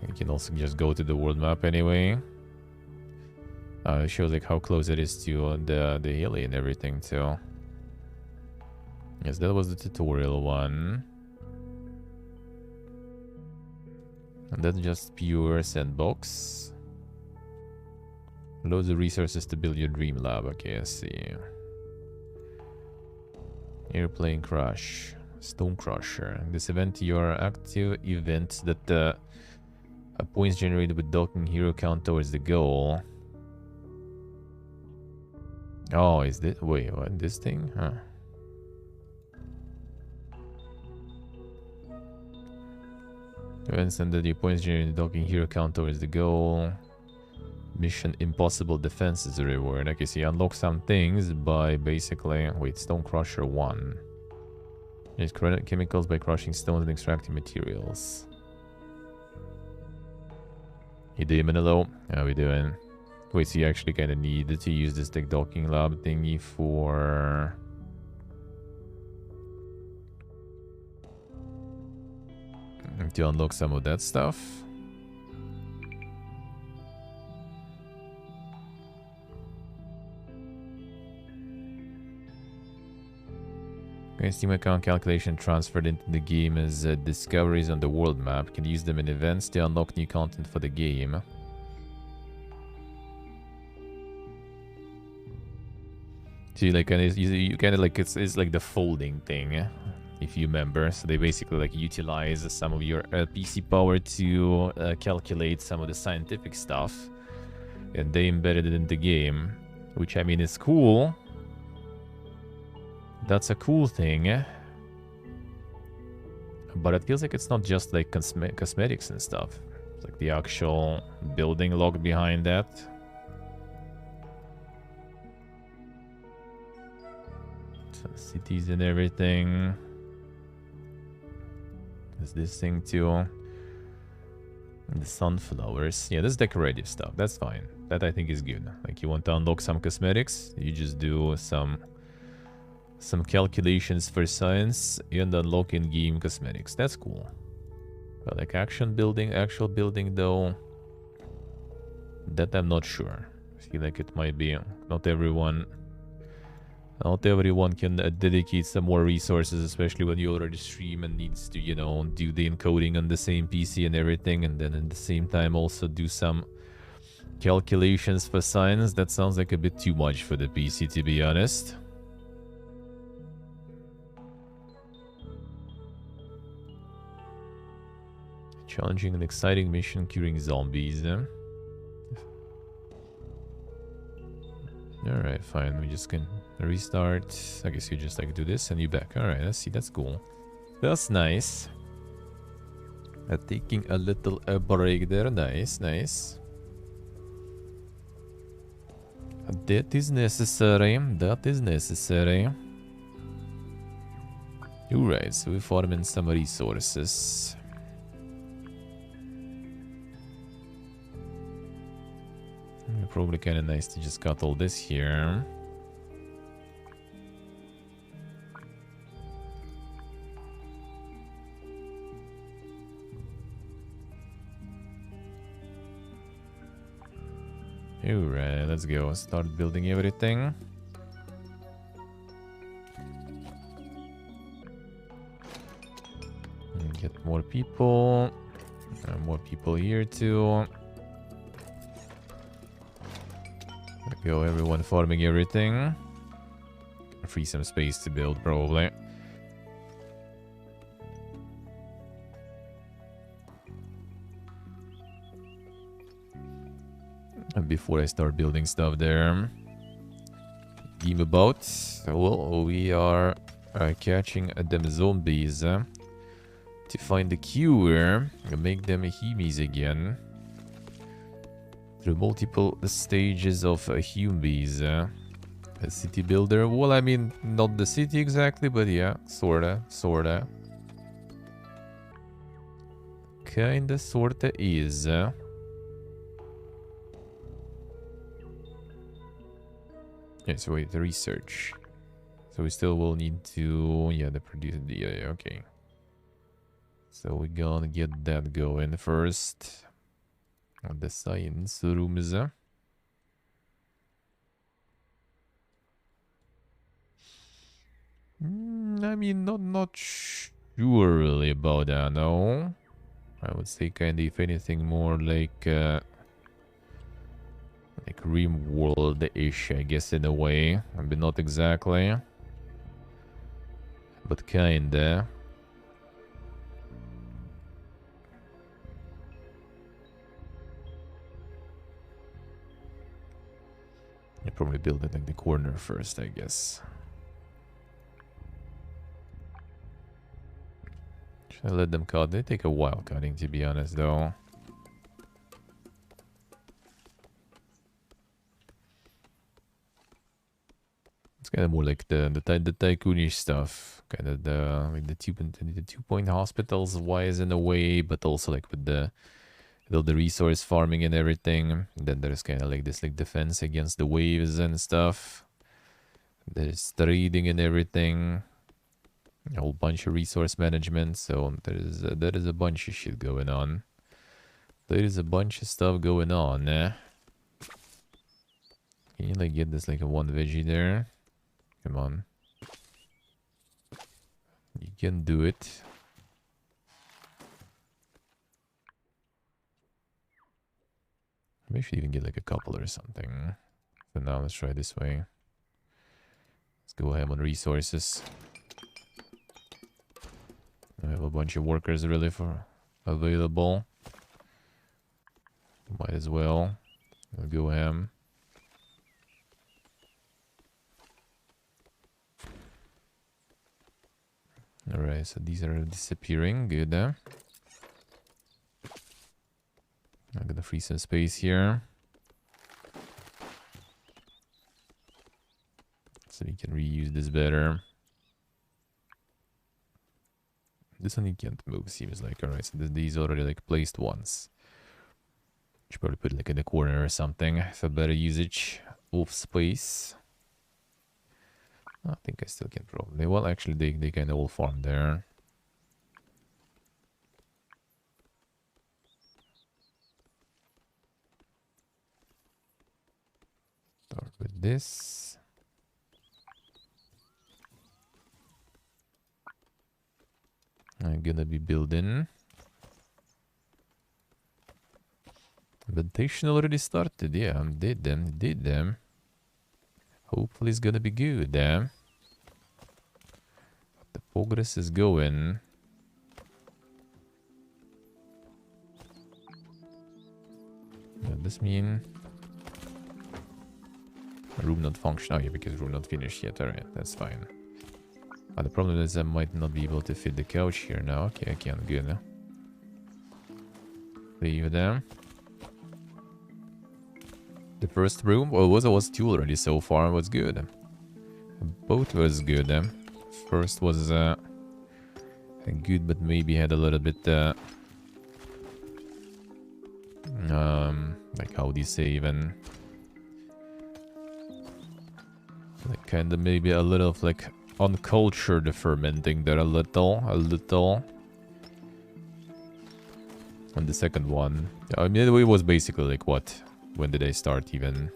You can also just go to the world map anyway. It shows like how close it is to the heli and everything too. Yes, that was the tutorial one. And that's just pure sandbox. Loads of resources to build your dream lab. Okay, I see. Airplane crash. Stone crusher. This event, your active event that points generated with docking hero count towards the goal. Oh, is this... Wait, what? This thing? Huh. Events and that your points generated docking hero count towards the goal. Mission Impossible Defense is a reward. Okay, so you unlock some things by basically... Wait, Stone Crusher 1. Use chemicals by crushing stones and extracting materials. Hey, Demonello. How we doing? Wait, so you actually kind of need to use this like docking lab thingy for... to unlock some of that stuff. Okay, Steam account calculation transferred into the game as discoveries on the world map. Can use them in events to unlock new content for the game. See, like, you kind of like it's like the folding thing, if you remember. So they basically like utilize some of your PC power to calculate some of the scientific stuff, and they embedded it in the game, which I mean is cool. That's a cool thing, but it feels like it's not just like cosmetics and stuff. It's like the actual building log behind that. Cities and everything. There's this thing too. And the sunflowers. Yeah, this decorative stuff. That's fine. That I think is good. Like you want to unlock some cosmetics, you just do some calculations for science and unlock in-game cosmetics. That's cool. But like actual building though, that I'm not sure. I feel like it might be not everyone can dedicate some more resources, especially when you already stream and needs to, you know, do the encoding on the same PC and everything, and then at the same time also do some calculations for science. That sounds like a bit too much for the PC, to be honest. Challenging and exciting mission, curing zombies. Alright, fine. We just can restart. I guess you just like do this and you back. Alright, let's see. That's cool. That's nice. Taking a little break there. Nice, nice. That is necessary. That is necessary. Alright, so we're farming some resources. Probably kind of nice to just cut all this here. Alright, let's go. Start building everything. And get more people. More people here too. Go, everyone farming everything. Free some space to build, probably. And before I start building stuff there, game about. Well, we are catching them zombies to find the cure and make them humies again. Through multiple stages of humies. A city builder. Well, I mean, not the city exactly, but yeah, sorta. Kinda, sorta is. Yeah, so wait, the research. So we still will need to, yeah, the produce, yeah, okay. So we're gonna get that going first. The science rooms. I mean, not sure really about that, no. I would say kind of, if anything, more like Rimworld-ish, I guess, in a way. I mean, not exactly, but kinda. I probably build it like the corner first, I guess. Should I let them cut? They take a while cutting, to be honest, though. It's kind of more like the tycoonish stuff, kind of the like the 2-point hospitals wise in a way, but also like with the resource farming and everything. And then there's kind of like this like defense against the waves and stuff. There's trading and everything. A whole bunch of resource management. So there is a bunch of shit going on. There is a bunch of stuff going on. Can you like get this like a one veggie there? Come on. You can do it. Maybe I should even get like a couple or something. So now let's try this way. Let's go ahead on resources. I have a bunch of workers really for available. Might as well. I'll go ham. Alright, so these are disappearing. Good. I'm gonna free some space here. So we can reuse this better. This one you can't move, seems like. Alright, so these already like placed once. Should probably put it like in the corner or something for better usage of space. I think I still can probably. Well, actually, they kind of all farm there. Start with this. I'm gonna be building. Vegetation already started. Yeah, did them. Hopefully it's gonna be good. The progress is going. What does this mean? Room not function. Oh yeah, because room not finished yet. Alright, that's fine. The problem is I might not be able to fit the couch here now. Okay, I can. Good. Leave them. The first room, well, was two already so far. Was good. Both was good. First was good, but maybe had a little bit like how do you say even like kind of maybe a little of like uncultured fermenting there a little. And the second one, I mean, it was basically like what? When did I start even?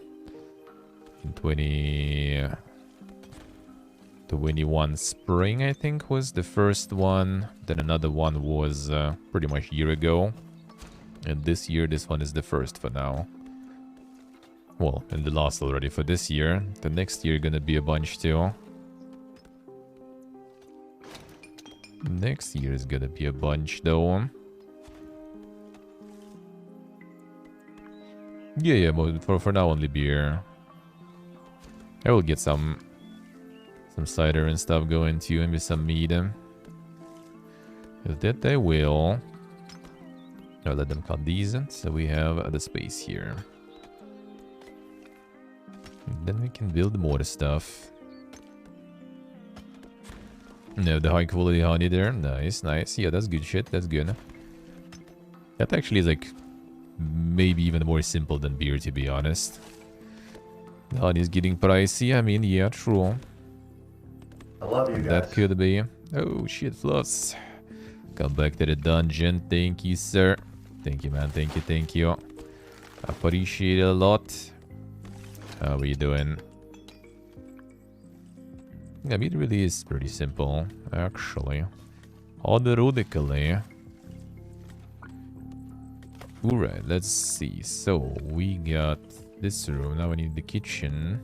In 2021 spring, I think, was the first one. Then another one was pretty much a year ago. And this year, this one is the first for now. Well, and the last already for this year. The next year gonna be a bunch too. Next year is gonna be a bunch though. Yeah, but for now only beer. I will get some cider and stuff going too, and with some meat. That I will. I'll let them cut these, so we have the space here. And then we can build more stuff. No, the high quality honey there. Nice, nice. Yeah, that's good shit. That's good. That actually is like maybe even more simple than beer, to be honest. The honey is getting pricey. I mean, yeah, true. I love you guys. That could be. Oh, shit, Fluffs. Come back to the dungeon. Thank you, sir. Thank you, man. Thank you, thank you. Appreciate it a lot. How are you doing? I mean, it really is pretty simple, actually. Ironically. Alright, let's see. So, we got this room. Now we need the kitchen.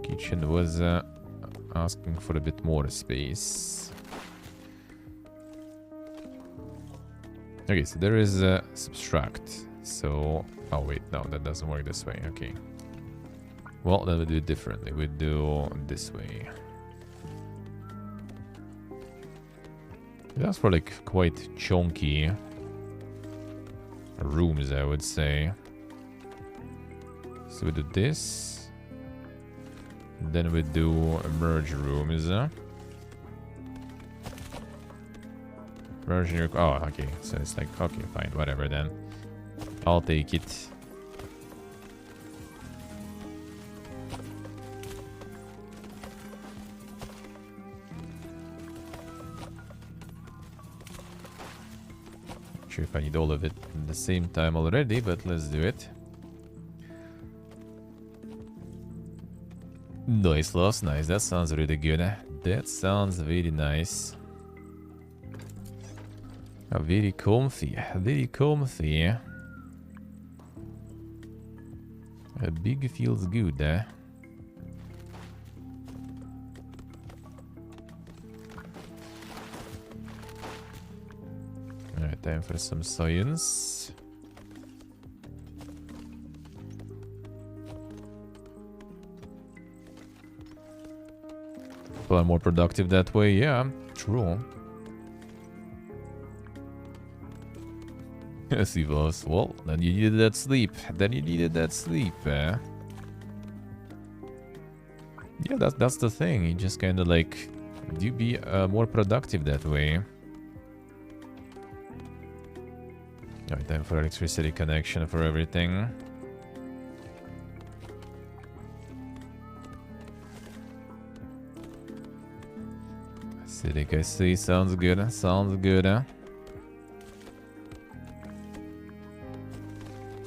Kitchen was asking for a bit more space. Okay, so there is a subtract. So, oh wait, no, that doesn't work this way. Okay. Well, then we do it differently. We do this way. That's for like quite chunky rooms, I would say. So we do this. Then we do merge rooms. Merge your... Oh, okay. So it's like, okay, fine. Whatever then. I'll take it. Not sure if I need all of it at the same time already, but let's do it. Nice, loss, nice. That sounds really good. That sounds very nice. Very comfy. Very comfy. A big feels good. Alright, time for some science. People are more productive that way, yeah, true. Yes, he was. Well, then you needed that sleep. Yeah, that's the thing. You just kind of like do be more productive that way. Alright, time for electricity connection for everything. Acidic, I see. Sounds good. Sounds good.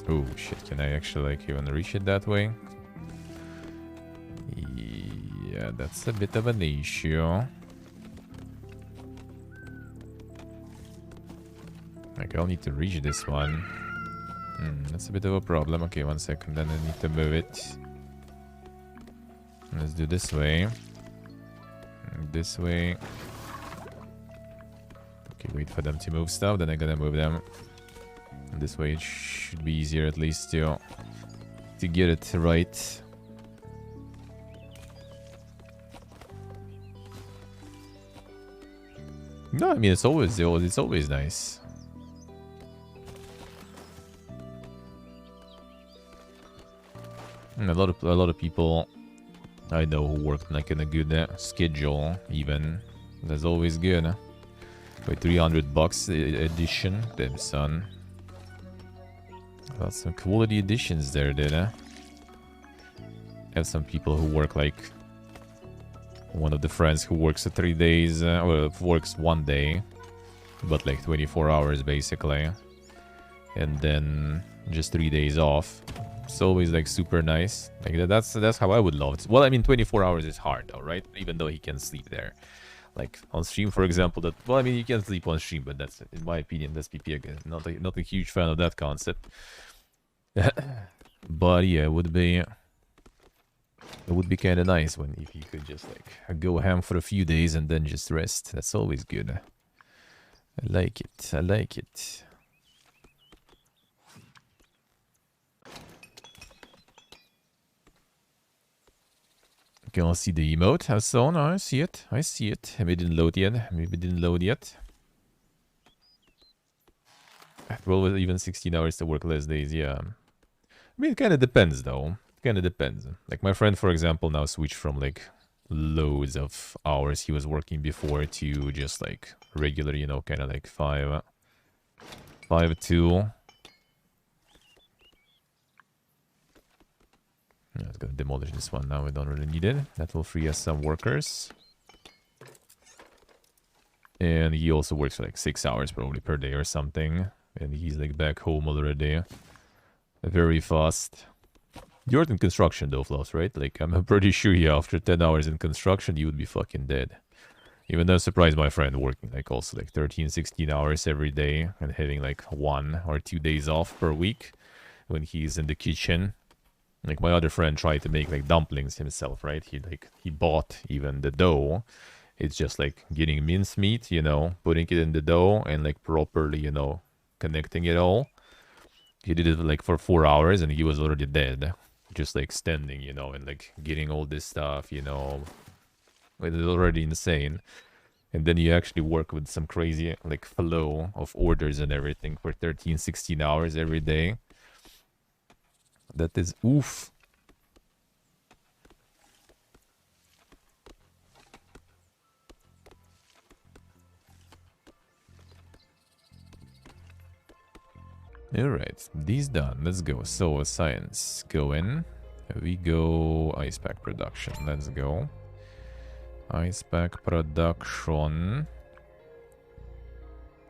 Oh shit, can I actually like even reach it that way? Yeah, that's a bit of an issue. Like, I'll need to reach this one. That's a bit of a problem. Okay, 1 second, then I need to move it. Let's do this way. This way. Okay, wait for them to move stuff, then I gotta move them. This way it should be easier at least to get it right. No, I mean it's always nice. And a lot of people I know who work like in a good schedule even. That's always good. Wait, $300 edition, damn son. Got some quality additions there, did I? Have some people who work like one of the friends who works 3 days, or works 1 day, but like 24 hours basically, and then just 3 days off. It's always like super nice. Like that's how I would love it. Well, I mean 24 hours is hard though, right? Even though he can sleep there. Like on stream, for example, that well, I mean you can sleep on stream, but that's in my opinion, that's PP again. Not a huge fan of that concept. But yeah, it would be kind of nice when if you could just like go ham for a few days and then just rest. That's always good. I like it. I like it. Okay, I'll see the emote. How so? No, I see it. I see it. Maybe it didn't load yet. Maybe it didn't load yet. Well, even 16 hours to work less days, yeah. I mean, it kind of depends, though. Kind of depends. Like, my friend, for example, now switched from, like, loads of hours he was working before to just, like, regular, you know, kind of like 5-2. Yeah, it's gonna demolish this one now. We don't really need it. That will free us some workers. And he also works for like 6 hours probably per day or something. And he's like back home already. Very fast. You're in construction though, Floss, right? Like, I'm pretty sure yeah, after 10 hours in construction, you would be fucking dead. Even though I'm surprised my friend working like also like 13, 16 hours every day and having like 1 or 2 days off per week when he's in the kitchen. Like my other friend tried to make like dumplings himself, right? He bought even the dough. It's just like getting mincemeat, you know, putting it in the dough and like properly, you know, connecting it all. He did it like for 4 hours and he was already dead. Just like standing, you know, and like getting all this stuff, you know. It is already insane. And then you actually work with some crazy like flow of orders and everything for 13, 16 hours every day. That is oof. Alright, these done. Let's go. So, science. Go in. We go ice pack production. Let's go. Ice pack production.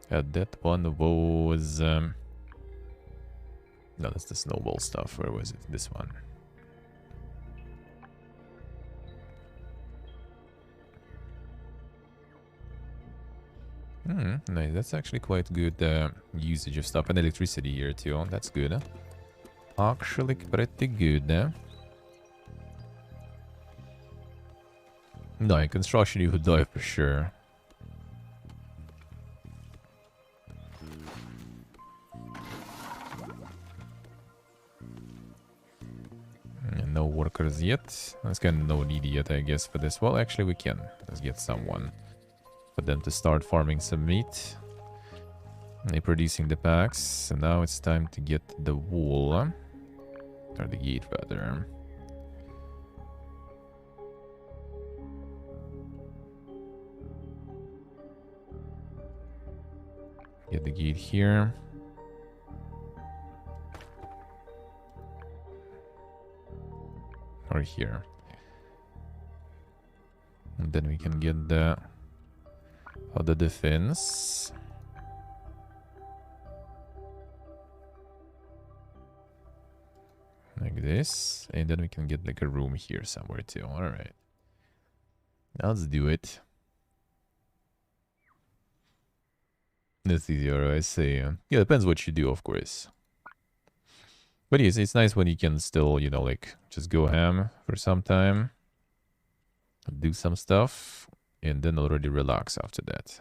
That one was... no, that's the snowball stuff. Where was it? This one. Nice. That's actually quite good usage of stuff and electricity here too. That's good. Actually pretty good. No, in construction you would die for sure. No workers yet. There's kind of no need yet, I guess, for this. Well, actually, we can. Let's get someone. For them to start farming some meat. They're producing the packs. So now it's time to get the wool. Or the gate, rather. Get the gate here. Or here. And then we can get the other defense. Like this. And then we can get like a room here somewhere too. Alright. Let's do it. That's easier, I say. Yeah, depends what you do, of course. But yes, it's nice when you can still, you know, like, just go ham for some time. Do some stuff. And then already relax after that.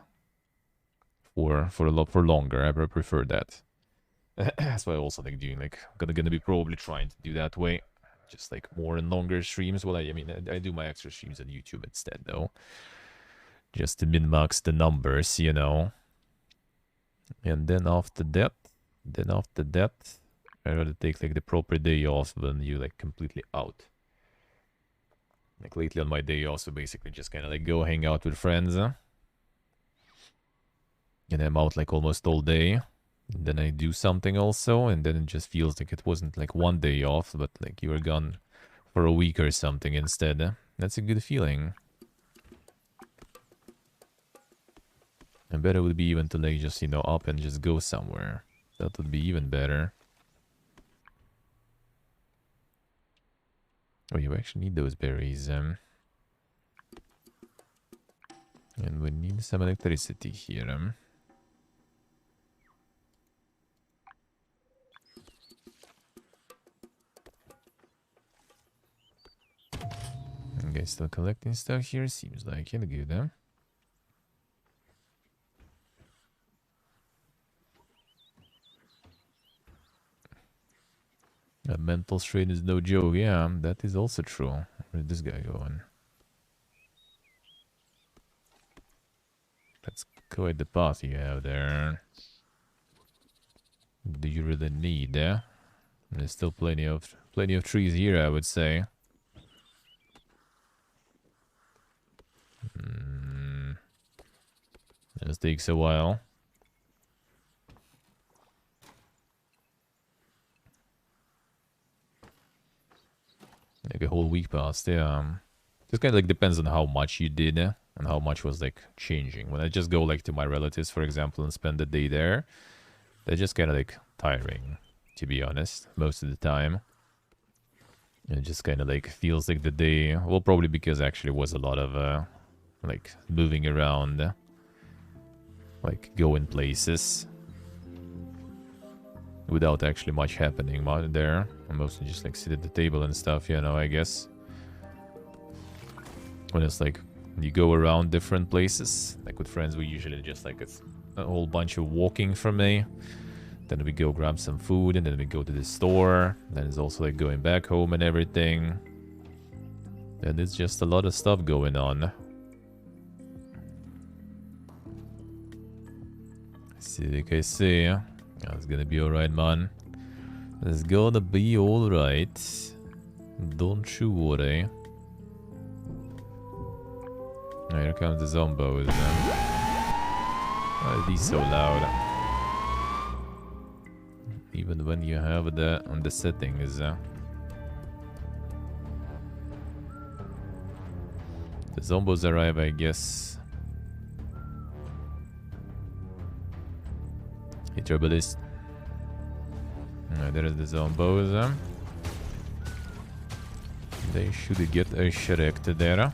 For longer, I prefer that. That's why I also like doing, like, gonna be probably trying to do that way. Just like more and longer streams. Well, I mean, I do my extra streams on YouTube instead, though. Just to min-max the numbers, you know. And then after that, I rather take like the proper day off when you like completely out. Like lately on my day off, so basically just kind of like go hang out with friends. And I'm out like almost all day. And then I do something also, and then it just feels like it wasn't like one day off, but like you were gone for a week or something instead. That's a good feeling. And better would be even to like just, you know, up and just go somewhere. That would be even better. Oh, you actually need those berries. And we need some electricity here. Okay, still collecting stuff here. Seems like it. Good, A mental strain is no joke. Yeah, that is also true. Where's this guy going? That's quite the path you have there. Do you really need? There's still plenty of trees here, I would say. This takes a while. Like a whole week passed, yeah. Just kind of like depends on how much you did and how much was like changing. When I just go like to my relatives, for example, and spend the day there, they're just kind of like tiring, to be honest, most of the time. And it just kind of like feels like the day, well, probably because actually was a lot of like moving around, like going places without actually much happening there. I mostly just like sit at the table and stuff, you know, I guess. When it's like you go around different places, like with friends, we usually just like a whole bunch of walking for me. Then we go grab some food, and then we go to the store. Then it's also like going back home and everything. And it's just a lot of stuff going on. See, like I say, it's gonna be alright, man. It's gonna be alright. Don't you worry. Oh, here comes the zombos. Why are these so loud? Even when you have the on the settings. The zombos arrive, I guess. Hey, Troublist. There is the zombos. They should get a Shrek there.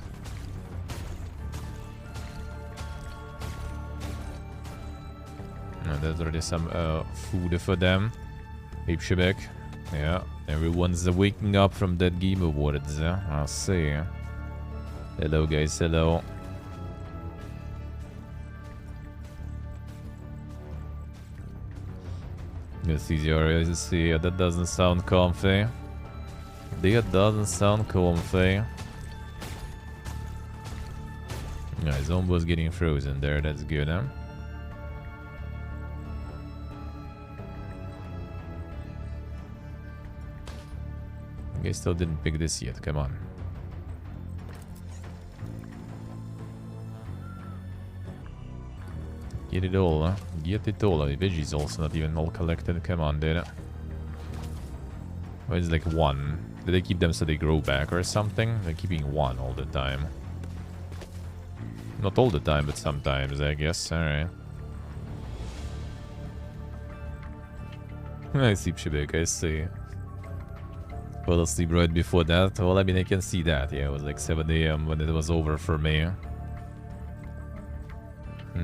There's already some food for them. Ape Shebek. Yeah, everyone's waking up from that Game Awards. I'll see. Hello, guys. Hello. It's easier to see. That doesn't sound comfy. That doesn't sound comfy. Yeah, Zombo's getting frozen there. That's good, huh? I still didn't pick this yet. Come on. Get it all, huh? Get it all. The veggies also not even all collected. Come on, dude. Oh, it's like one. Do they keep them so they grow back or something? They're keeping one all the time. Not all the time, but sometimes, I guess. Alright. I see, Shibik, I see. Fell asleep right before that. Well, I mean, I can see that. Yeah, it was like 7 AM when it was over for me.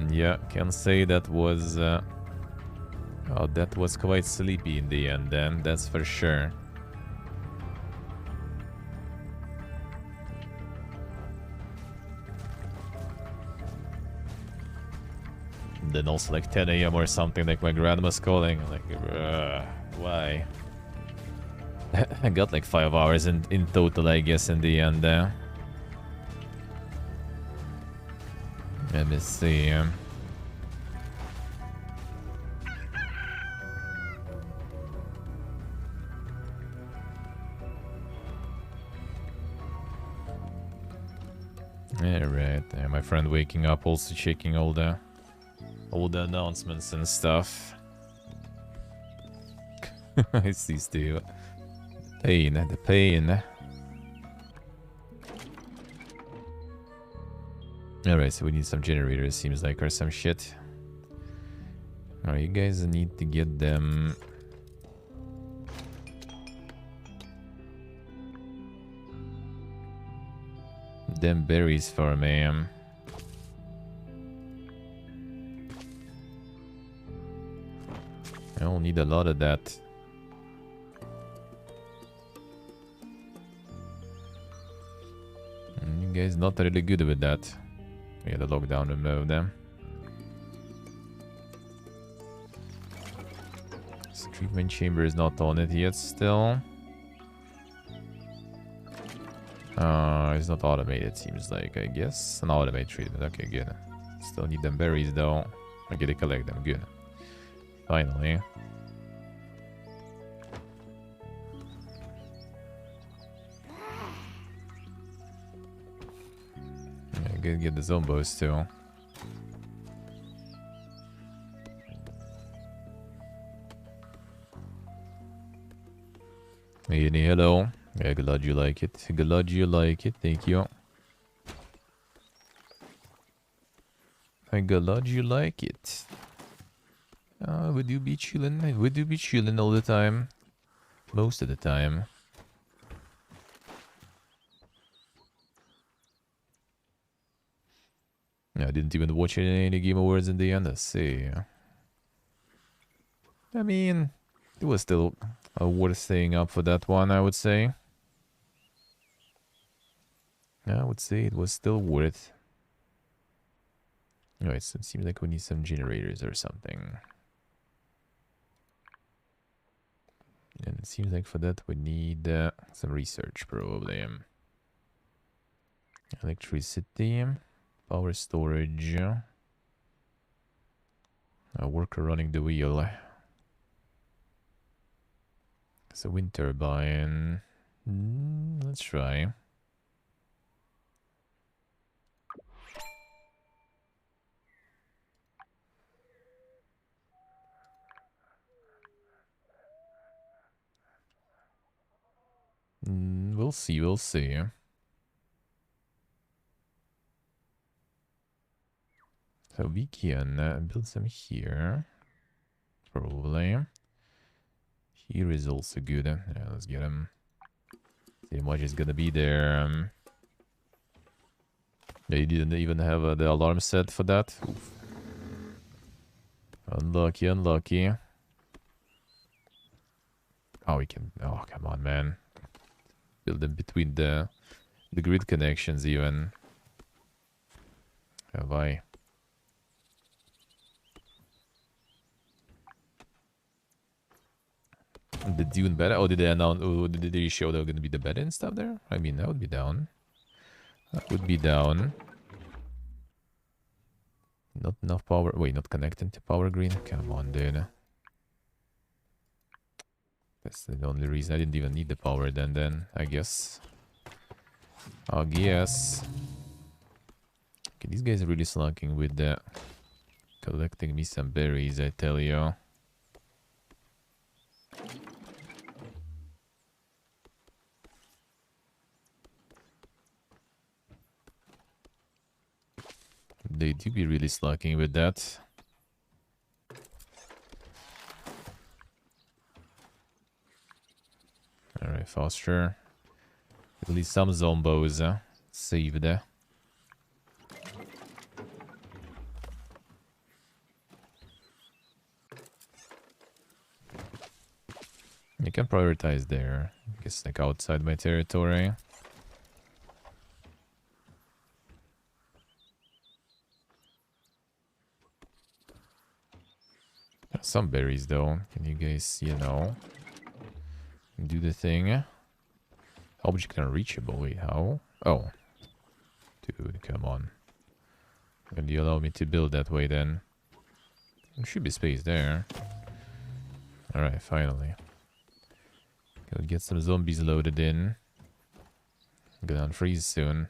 Yeah, can say that was... oh, that was quite sleepy in the end then, that's for sure. Then also like 10 AM or something, like my grandma's calling. Like, why? I got like 5 hours in total, I guess, in the end there. Let me see. Alright, my friend waking up, also checking all the announcements and stuff. I see, Steve. The pain. Alright, so we need some generators, seems like, or some shit. Alright, you guys need to get them... them berries for me. I'll need a lot of that. You guys not really good with that. Yeah, the lockdown removed them. So treatment chamber is not on it yet still. It's not automated, seems like, I guess. An automated treatment, okay, good. Still need them berries though. I get to collect them, good. Finally. I gotta get the zombos too. Hey, hello. Yeah, glad you like it. Glad you like it. Thank you. I'm glad you like it. Would you be chilling? Would you be chilling all the time? Most of the time. I didn't even watch any Game Awards in the end. Let's see. I mean, it was still worth staying up for that one, I would say. I would say it was still worth. Alright, so it seems like we need some generators or something. And it seems like for that we need some research, probably. Electricity, power storage, a worker running the wheel. It's a wind turbine. Let's try. We'll see, we'll see. So we can build some here. Probably. Here is also good. Yeah, let's get him. See how much is gonna be there. Yeah, you didn't even have the alarm set for that. Oof. Unlucky, unlucky. Oh, we can... Oh, come on, man. Build them between the grid connections even. Have I? The Dune beta? Oh, did they announce? Oh, did they show there gonna be the beta and stuff there? I mean, that would be down. That would be down. Not enough power. Wait, not connecting to power green? Come on, dude. That's the only reason. I didn't even need the power then, I guess. I guess. Okay, these guys are really slacking with the collecting me some berries, I tell you. They do be really slacking with that. Alright, faster. At least some zombos saved. You can prioritize there. I guess like outside my territory. Some berries though. Can you guys, you know, do the thing? Object unreachable. Wait, how? Oh. Dude, come on. Can you allow me to build that way then? There should be space there. Alright, finally. Go get some zombies loaded in. Gonna unfreeze soon.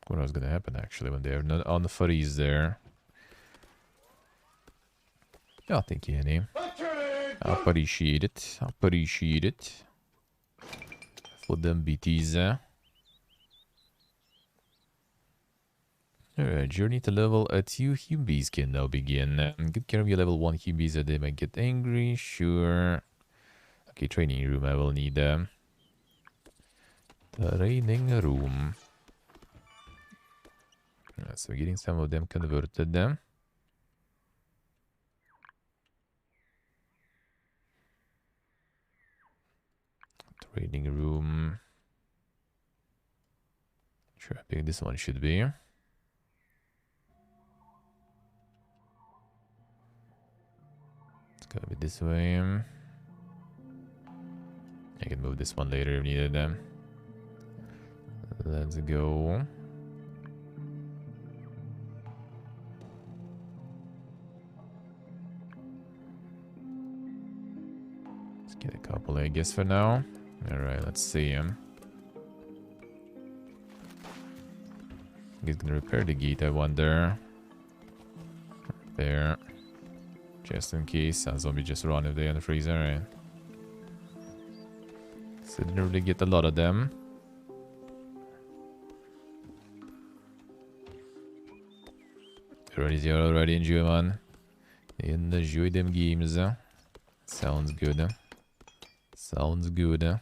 What was gonna happen actually when they're not on the footies there? Yeah, thank you, Annie. I appreciate it. I appreciate it. For them BTs. Alright, journey to level 2 Humbies can now begin. Good care of your level 1 Humbies or they might get angry. Sure. Okay, training room I will need. Training room. So we're getting some of them converted. Training room. Sure, I think this one should be. It's gotta be this way. I can move this one later if needed. Let's go. Let's get a couple, I guess, for now. Alright, let's see him. He's gonna repair the gate, I wonder. There. Just in case. Zombie just run if they unfreeze, alright. So didn't really get a lot of them. You're already enjoy, man. Enjoy them games. Sounds good. Sounds good.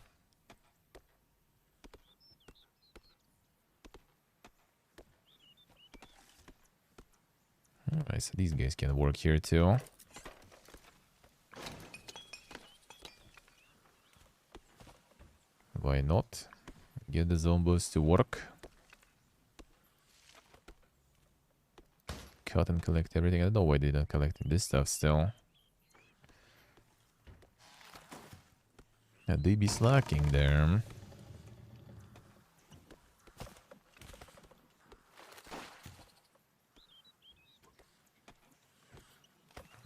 Alright, so these guys can work here too. Why not? Get the zombos to work. Cut and collect everything. I don't know why they're not collecting this stuff still. Yeah, they be slacking there.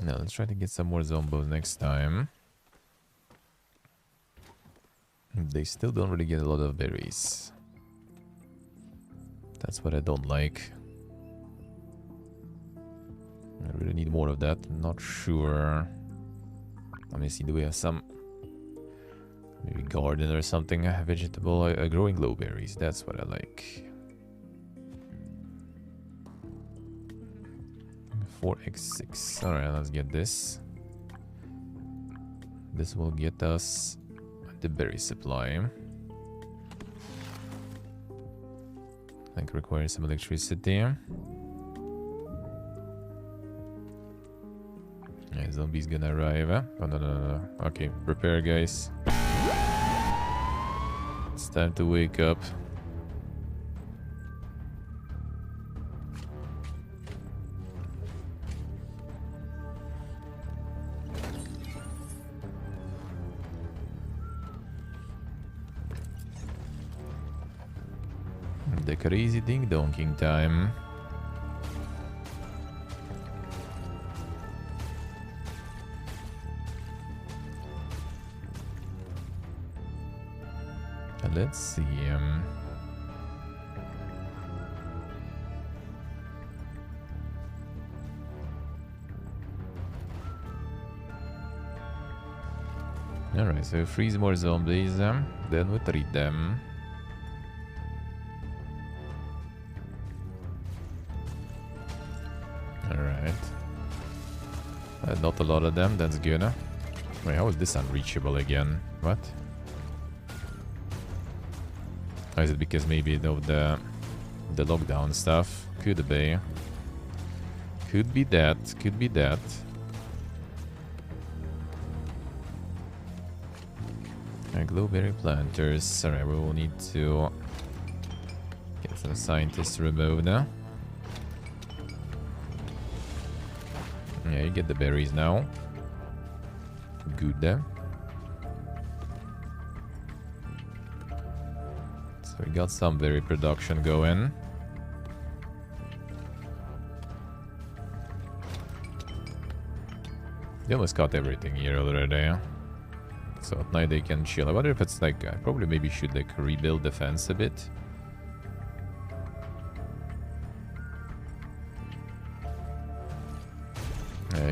Now let's try to get some more zombos next time. They still don't really get a lot of berries. That's what I don't like. I really need more of that. I'm not sure. Let me see, do we have some... maybe garden or something? Vegetable, growing low berries. That's what I like. 4x6. Alright, let's get this. This will get us the berry supply. I think requires some electricity. Yeah, zombie's gonna arrive. Oh, no. Okay, prepare, guys. It's time to wake up. The crazy ding-donking time. Let's see. Alright, so freeze more zombies, then we treat them. Alright. Not a lot of them, that's good. Wait, how is this unreachable again? What? Or is it because maybe of the lockdown stuff? Could be. Could be that. Could be that. Glowberry planters. Alright, we will need to get some scientists removed now. Yeah, you get the berries now. Good there. So we got some berry production going. They almost got everything here already. So at night they can chill. I wonder if it's like, I probably maybe should like rebuild the fence a bit.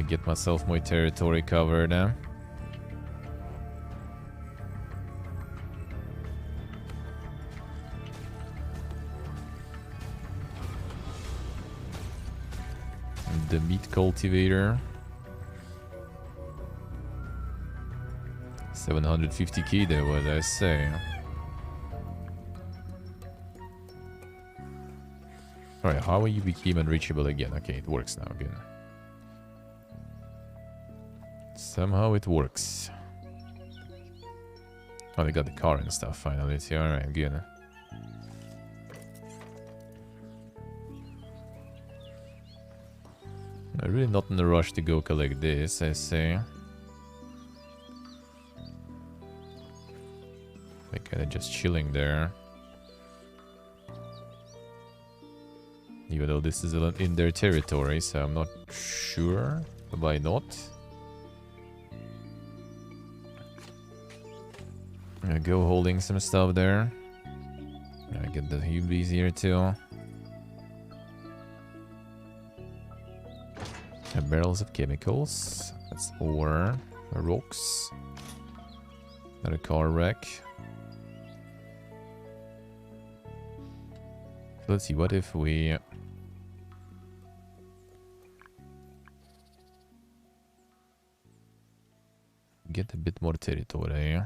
Get myself more territory covered now. The meat cultivator. 750k there, what did I say? Alright, how will you become unreachable again? Okay, it works now again. Somehow it works. Oh, they got the car and stuff finally. Alright, good. I'm really not in a rush to go collect this, I say. They're kind of just chilling there. Even though this is in their territory, so I'm not sure. Why not? I go holding some stuff there. I get the Hubies here too. Barrels of chemicals. That's ore. Rocks. Another car wreck. Let's see, what if we... get a bit more territory.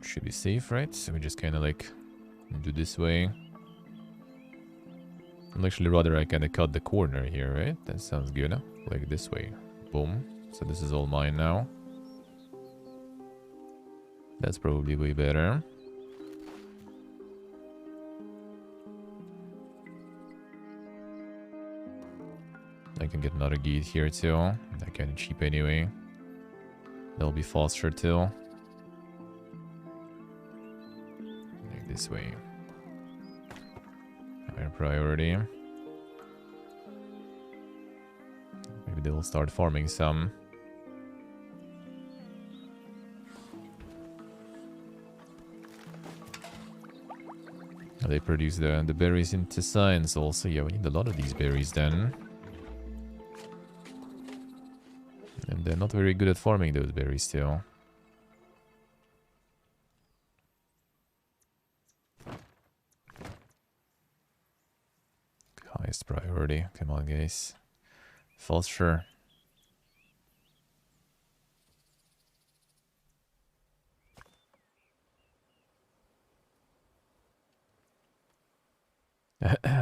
Should be safe, right? So we just kind of like do this way. I'm actually rather I kind of cut the corner here, right? That sounds good. Huh? Like this way. Boom. So this is all mine now. That's probably way better. I can get another gate here too. That kind of cheap anyway. That'll be faster too. This way. Higher priority. Maybe they'll start farming some. They produce the berries into science also. Yeah, we need a lot of these berries then. And they're not very good at farming those berries still. Highest priority. Come on, guys. Faster.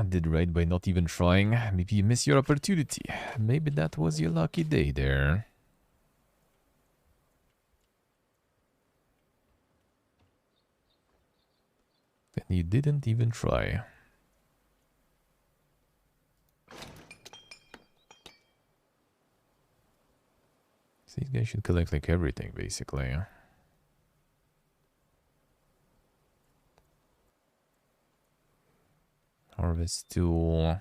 Did right by not even trying. Maybe you miss your opportunity. Maybe that was your lucky day there. And you didn't even try. So these guys should collect like everything, basically. Harvest tool.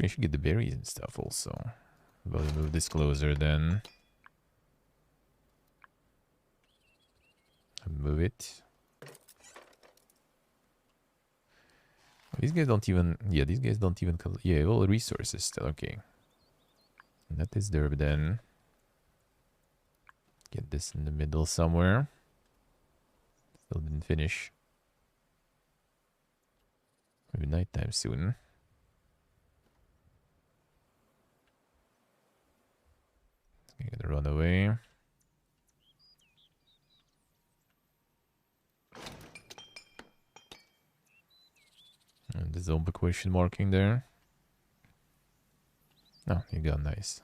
We should get the berries and stuff also. We'll move this closer then. Move it. These guys don't even... Yeah, these guys don't even... Yeah, all resources still. Okay. That is there then. Get this in the middle somewhere. Still didn't finish. Maybe nighttime soon. I'm gonna run away. And the zombie question marking there. Oh, you got nice.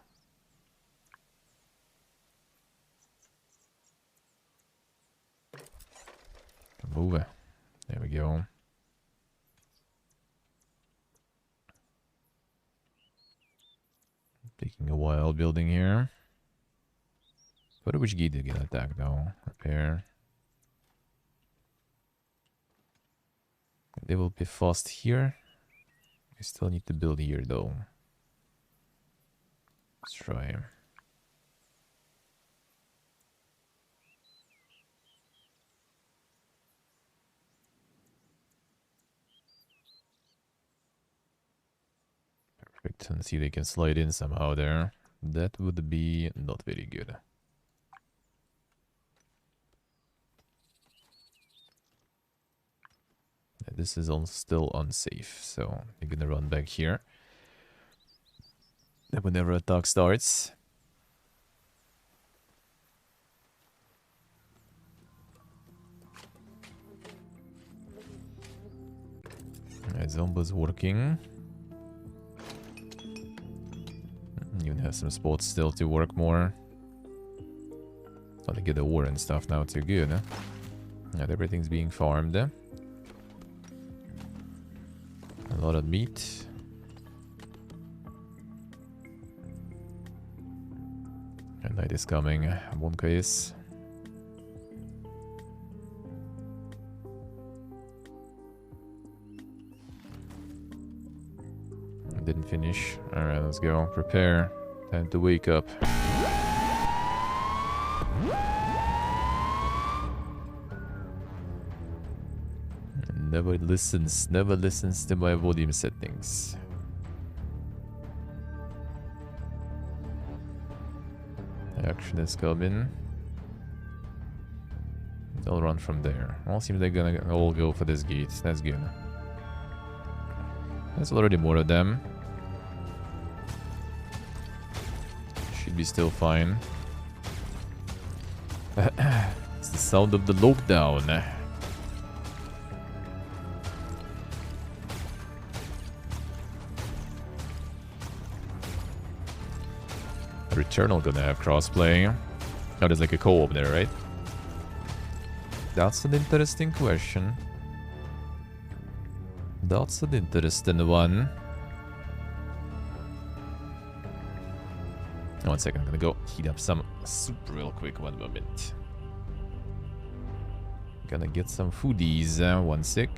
Move it. There we go. Taking a while building here. But which gate did get attacked though? Repair. They will be fast here. I still need to build here though. Let's try. Perfect. And see if they can slide in somehow there. That would be not very good. This is still unsafe, so you're gonna run back here. And whenever attack starts, Zomba's working. Even has some spots still to work more. Gotta get the war and stuff now too. Good, huh? Not everything's being farmed. A lot of meat. And night is coming. One case. Didn't finish. Alright, let's go. Prepare. Time to wake up. Never listens to my volume settings. Action is coming. They'll run from there. All seems they're gonna all go for this gate. That's good. There's already more of them. Should be still fine. It's the sound of the lockdown. Returnal gonna have crossplay. Oh, there's like a co-op there, right? That's an interesting question. That's an interesting one. 1 second, I'm gonna go heat up some soup real quick. 1 moment. Gonna get some foodies. 1 sec.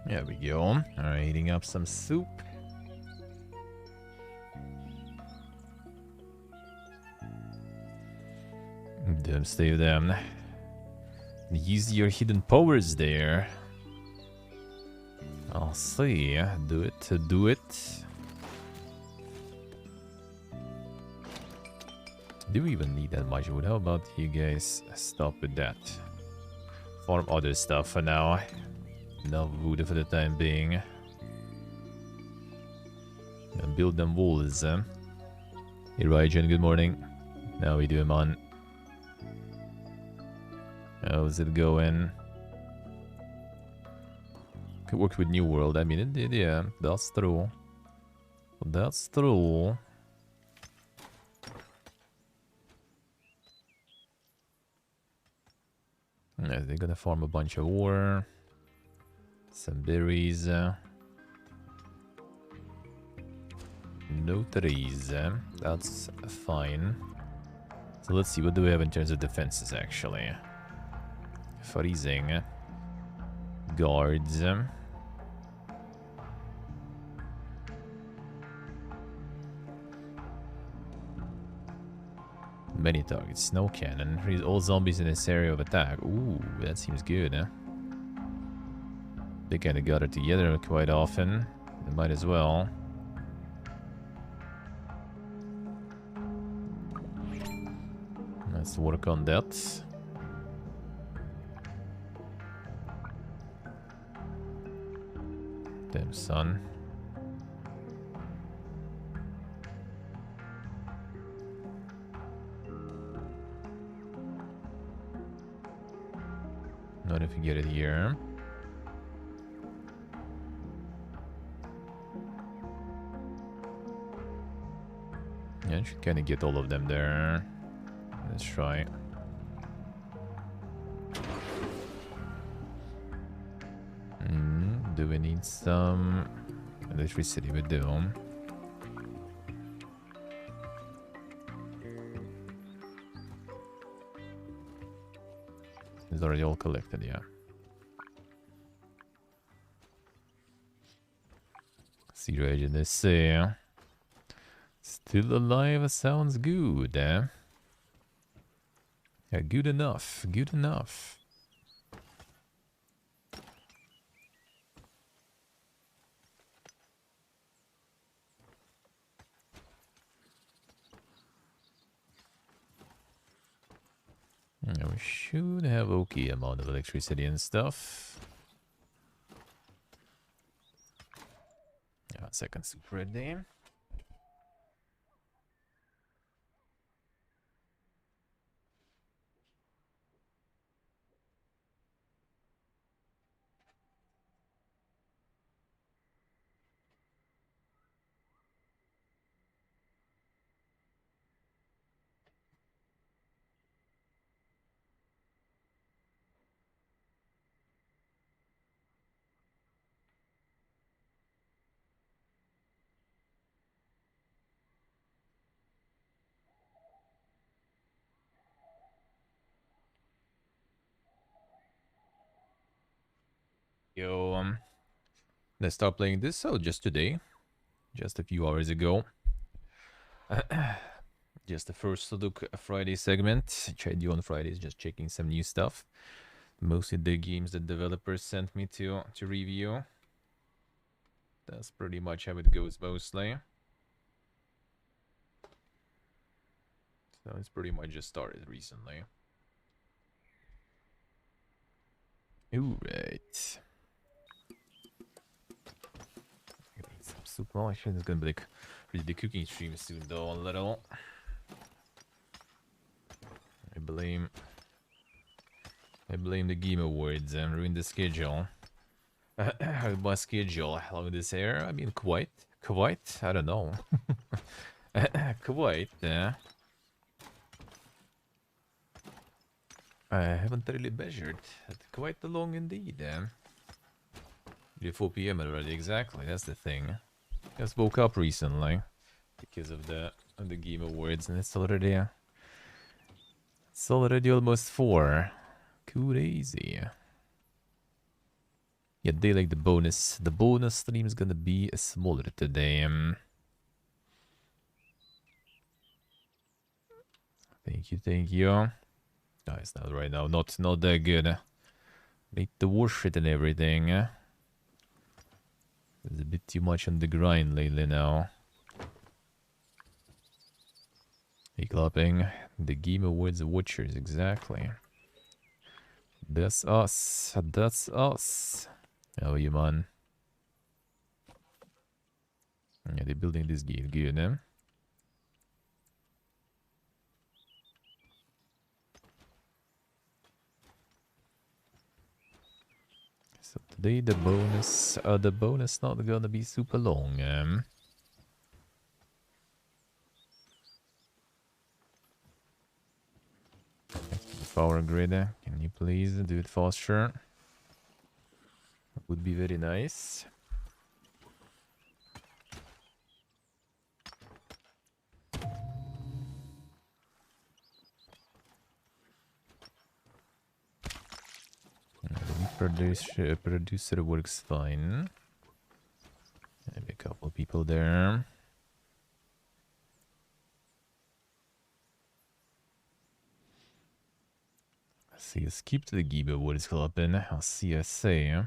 There we go. Alright, heating up some soup. Don't save them. Use your hidden powers there. I'll see. Do it to do it. Do we even need that much wood? How about you guys stop with that? Farm other stuff for now. Enough wood for the time being. And build them walls. Hey Rajan, good morning. How we doing, man? How's it going? Could work with New World. I mean, it did, yeah. That's true. That's true. Yeah, they're gonna farm a bunch of ore. Some berries. No trees. That's fine. So let's see, what do we have in terms of defenses, actually? Freezing. Guards. Many targets. Snow cannon. Freeze all zombies in this area of attack. Ooh, that seems good, huh? They kind of got it together quite often. They might as well. Let's work on that. Damn, son. Not if you get it here. Yeah, I should kind of get all of them there. Let's try. Do we need some electricity? We do. It's already all collected, yeah. Zero agent, let's see. Still alive sounds good, eh? Yeah, good enough. Good enough. Yeah, we should have okay amount of electricity and stuff. Yeah, second super ready. Yo, let's start playing this. So just today, just a few hours ago. Just the first look Friday segment. Tried you on Fridays, just checking some new stuff. Mostly the games that developers sent me to review. That's pretty much how it goes mostly. So it's pretty much just started recently. Alright. Some soup. Well, actually, it's gonna be like really the cooking stream soon, though, a little. I blame the Game Awards and ruined the schedule. My schedule along this air. I mean, quite. I don't know. Quite. I haven't really measured. Quite long indeed. 4 p.m. already. Exactly. That's the thing. Just woke up recently because of the Game Awards, and it's already almost 4. Crazy. Yeah, they like the bonus. The bonus stream is gonna be smaller today. Thank you, thank you. No, it's not right now. Not that good. Make the war shit and everything. There's a bit too much on the grind lately now. Hey, clapping. The Game Awards Watchers, exactly. That's us. That's us. How are you, man? Yeah, they're building this gate. Good, eh? So today the bonus not gonna be super long. Power grid, can you please do it faster? That would be very nice. The producer works fine. Maybe a couple people there. See, skip to the Giba what is happening. I'll see I say.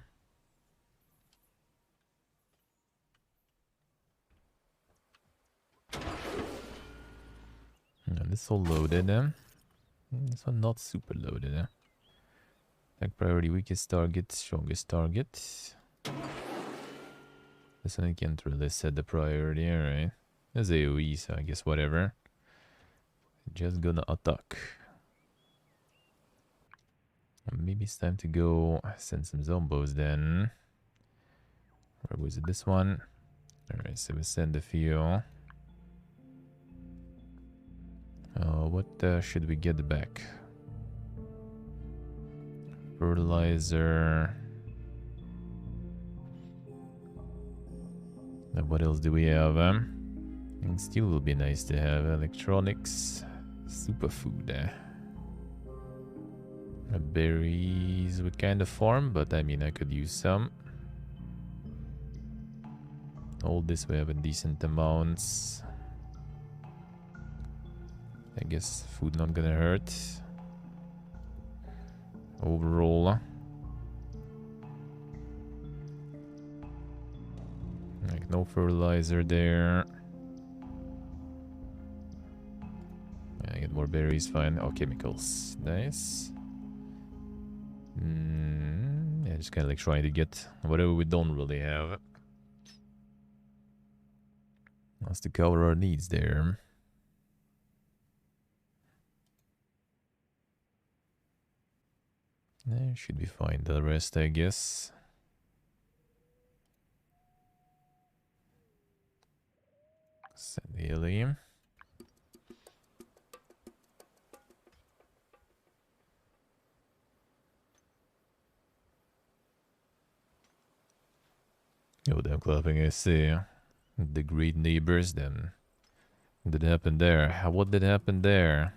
This all loaded. This one not super loaded. Like priority, weakest target, strongest target. This one I can't really set the priority, alright. There's AoE, so I guess whatever. Just gonna attack. Maybe it's time to go send some zombos then. Or was it this one? Alright, so we send a few. What should we get back? Fertilizer. And what else do we have? And steel will be nice to have. Electronics. Superfood. Berries we kind of farm, but I mean I could use some. All this we have in decent amounts. I guess food not gonna hurt. Overall. Like no fertilizer there. I get more berries, fine. Oh, chemicals. Nice. Yeah, just kind of like trying to get whatever we don't really have. That's to cover our needs there. Yeah, should be fine. The rest, I guess. Send the helium. Oh, damn clapping, I see. The great neighbors, then. What did happen there? What did happen there?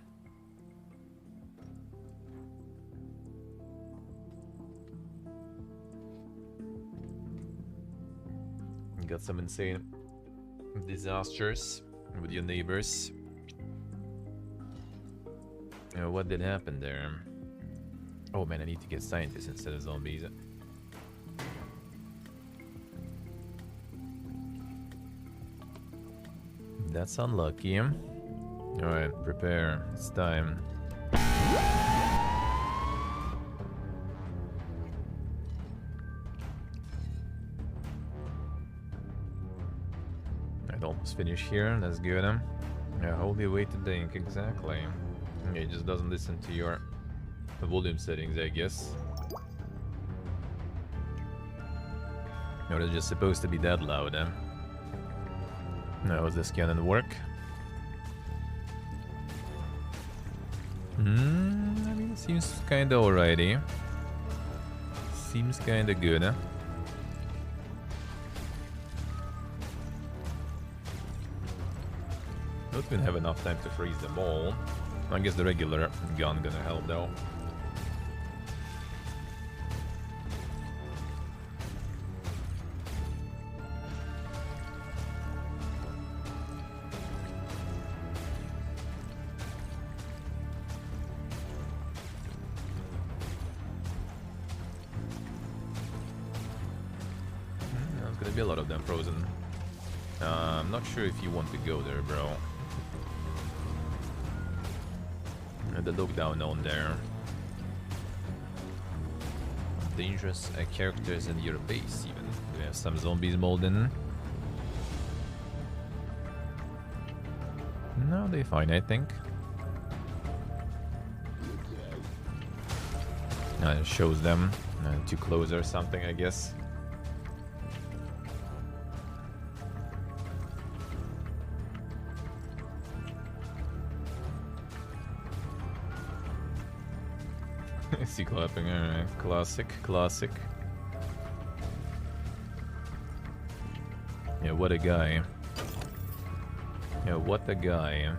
You got some insane disasters with your neighbors. What did happen there? Oh man, I need to get scientists instead of zombies. That's unlucky. Alright, prepare. It's time. I'd almost finish here. That's good. Yeah, holy way to think. Exactly. It just doesn't listen to your volume settings, I guess. No, it's just supposed to be that loud. How does this cannon work? I mean, it seems kinda alrighty. Seems kinda good, Not gonna have enough time to freeze them all. I guess the regular gun gonna help though. gonna be a lot of them frozen. I'm not sure if you want to go there, bro. The lockdown on there. Dangerous characters in your base, even. We have some zombies molded in. No, they're fine, I think. It shows them too close or something, I guess. See clapping, alright. Classic. Yeah, what a guy. Yeah, what a guy.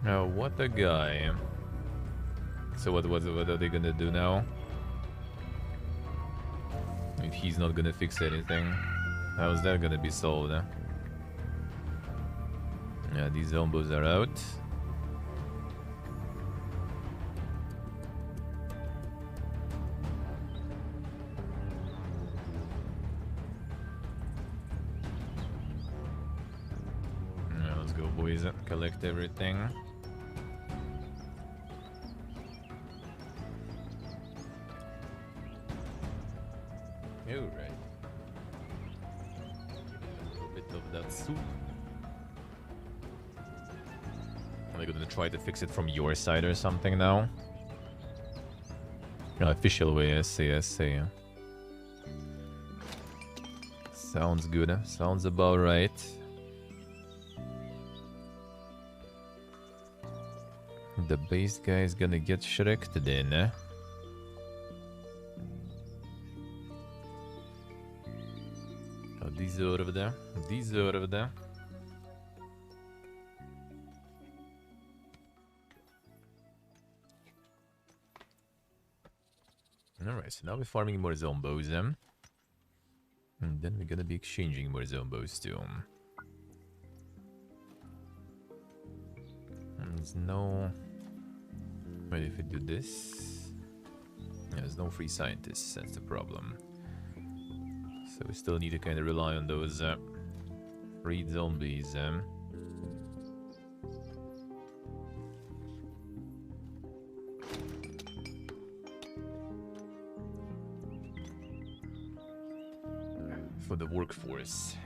Oh, what a guy. So what are they gonna do now? If he's not gonna fix anything, how's that gonna be solved? Yeah, these zombos are out. Yeah, let's go, boys. Collect everything. Alright. A little bit of that soup. Are they gonna try to fix it from your side or something now? No, official way, I see. Sounds good. Sounds about right. The base guy is gonna get shreked then, eh? Oh, deserved. Alright, so now we're farming more zombos, and then we're gonna be exchanging more zombos too. There's no... Wait, if we do this... Yeah, there's no free scientists, that's the problem. So we still need to kind of rely on those free zombies. For the workforce.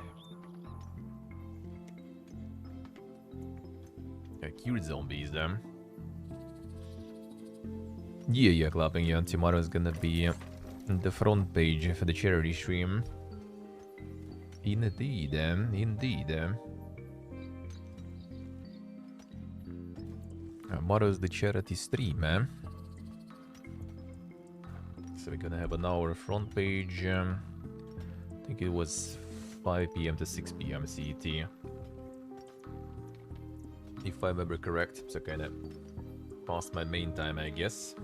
Cured zombies, Yeah, clapping. Yeah, tomorrow's gonna be the front page for the charity stream. Indeed. Tomorrow's the charity stream, So we're gonna have an hour front page. I think it was 5 PM to 6 PM CET. If I remember correct, so kinda past my main time, I guess.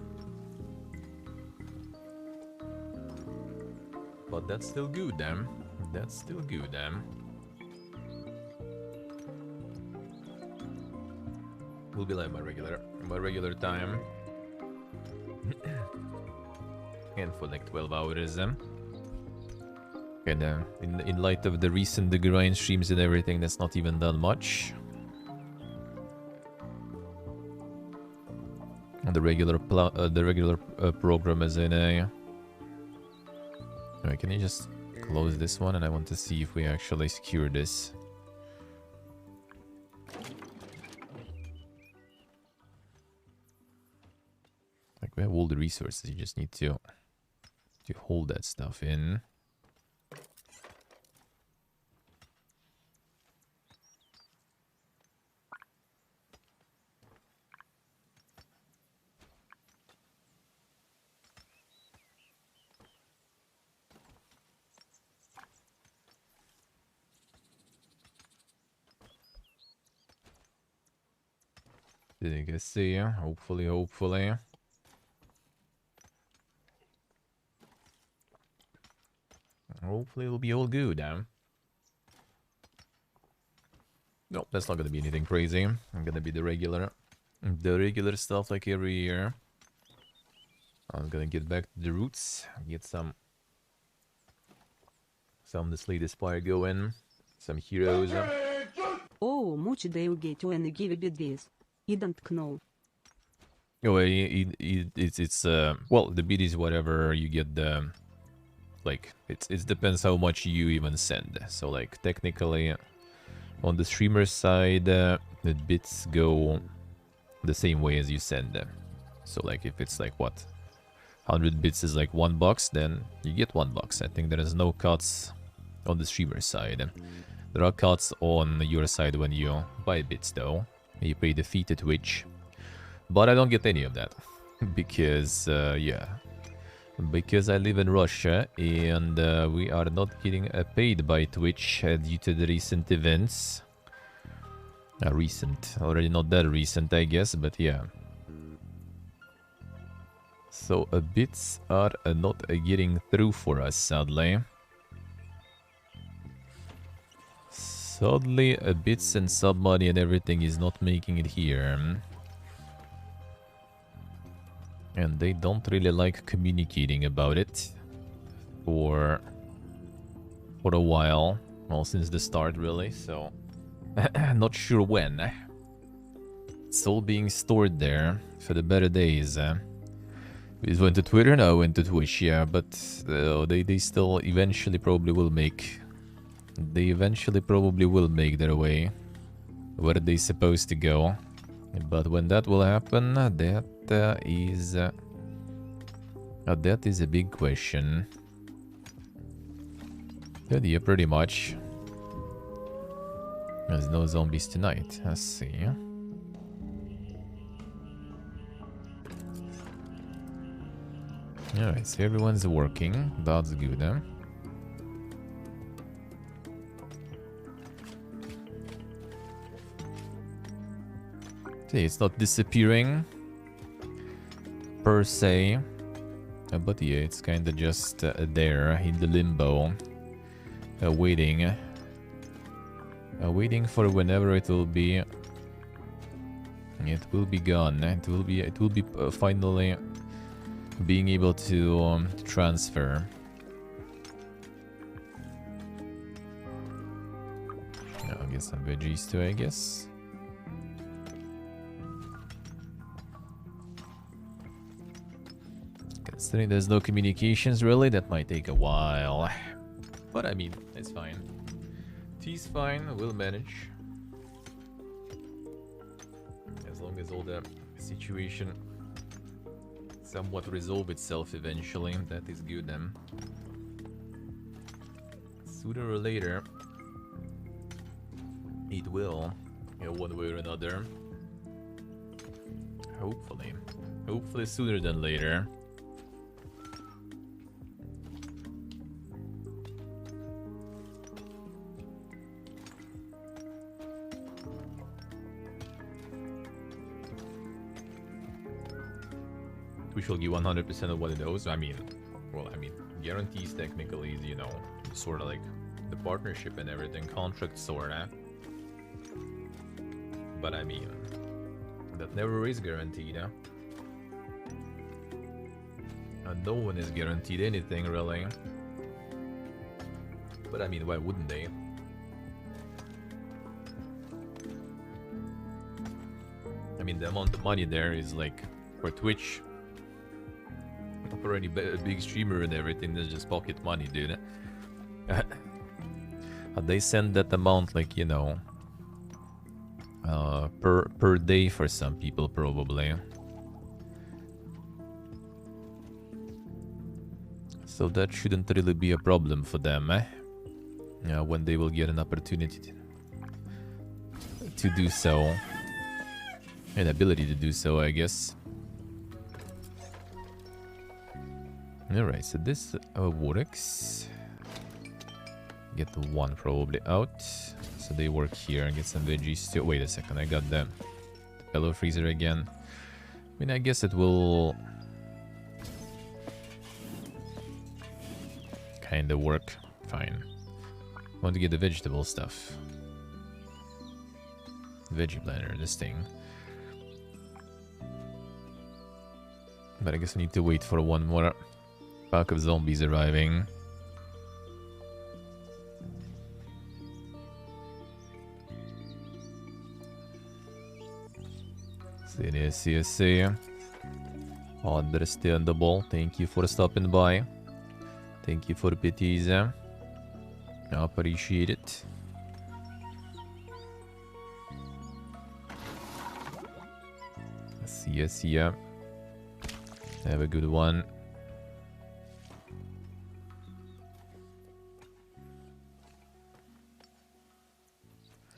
But that's still good, That's still good, We'll be like my regular time. And for like 12 hours, And in light of the recent grind streams and everything, that's not even done much. The regular program is in a... Alright, can you just close this one? And I want to see if we actually secure this. Like, we have all the resources, you just need to hold that stuff in. Didn't get see, hopefully. Hopefully it'll be all good, No, that's not gonna be anything crazy. I'm gonna be the regular stuff like every year. I'm gonna get back to the roots, get some of this latest fire going, some heroes. Oh, much do you get when you give a bit this? You don't know. Oh, it's well, the bid is whatever you get the, like, it depends how much you even send. So like technically on the streamer side, the bits go the same way as you send them. So like if it's like what, 100 bits is like $1, then you get $1. I think there is no cuts on the streamer side. There are cuts on your side when you buy bits though. You pay the fee to Twitch. But I don't get any of that. Because, yeah. Because I live in Russia and we are not getting paid by Twitch due to the recent events. Recent. Already not that recent, I guess, but yeah. So bits are not getting through for us, sadly. Sadly, bits and sub money and everything is not making it here. And they don't really like communicating about it for a while. Well, since the start, really, so not sure when. It's all being stored there for the better days. It went to Twitter, now went to Twitch, yeah, but they still eventually probably will make... They eventually probably will make their way where they're supposed to go. But when that will happen, that is a big question. But yeah, pretty much. There's no zombies tonight. Let's see. Alright, so everyone's working. That's good, huh? See, it's not disappearing per se. But yeah, it's kinda just there in the limbo. Waiting. Waiting for whenever it will be. It will be gone. It will be finally being able to transfer. I'll get some veggies too, I guess. Considering there's no communications really, that might take a while. But I mean, it's fine. Tea's fine, we'll manage. As long as all the situation somewhat resolve itself eventually, that is good then. Sooner or later, it will, you know, one way or another. Hopefully. Hopefully sooner than later. We shall give 100% of what it owes. I mean, well, I mean, guarantees technically is, you know, sort of like the partnership and everything, contract sort of. But I mean, that never is guaranteed, huh? And no one is guaranteed anything, really. But I mean, why wouldn't they? I mean, the amount of money there is like, for Twitch, for any big streamer and everything, that's just pocket money, dude. They send that amount, like, you know, per day for some people, probably. So that shouldn't really be a problem for them, when they will get an opportunity to do so. An ability to do so, I guess. Alright, so this works. Get the one probably out. So they work here and get some veggies too. Wait a second, I got the fellow freezer again. I mean, I guess it will kinda work fine. Want to get the vegetable stuff. veggie blender, this thing. But I guess I need to wait for one more pack of zombies arriving. See. Understandable. Thank you for stopping by. Thank you for the pities. I appreciate it. See ya. Have a good one.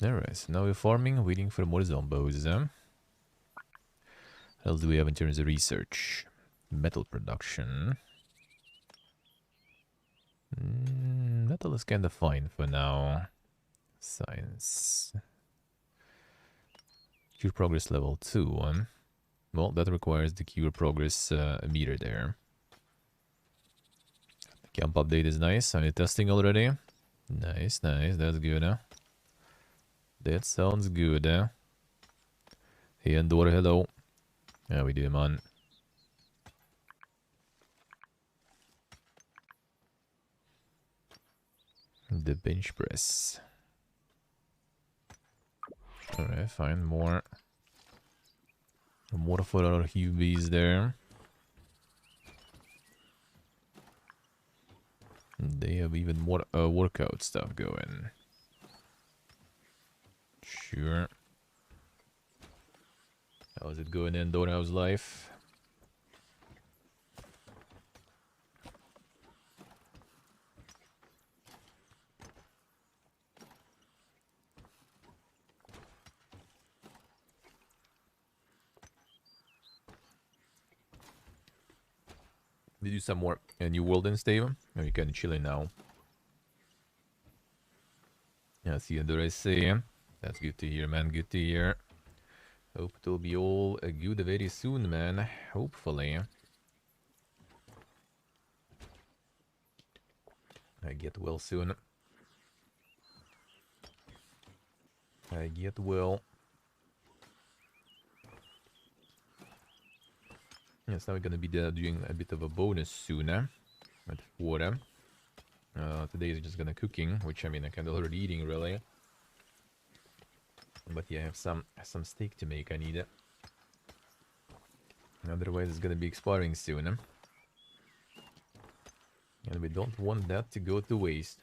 Alright, so now we're farming, waiting for more zombos. What else do we have in terms of research? Metal production. Metal is kind of fine for now. Science. Cure progress level 2. Well, that requires the cure progress meter there. The camp update is nice. Are you testing already? Nice. That's good, huh? That sounds good, huh? Hey, Andor, hello. How we doing, man? The bench press. Alright, fine. More for our Hubies there. They have even more workout stuff going. Sure. How's it going, Endor? How's life? Did you do some more New World and stay? Or you kind of chilling now? Yeah, see Endor, I say. That's good to hear, man. Good to hear. Hope it'll be all good very soon, man. Hopefully. I get well soon. I get well. Yes, now we're gonna be doing a bit of a bonus soon, at 4. Today is just gonna cooking, which I mean I kind of already eating really. But yeah, I have some steak to make. I need it. Otherwise, it's gonna be expiring soon. And we don't want that to go to waste.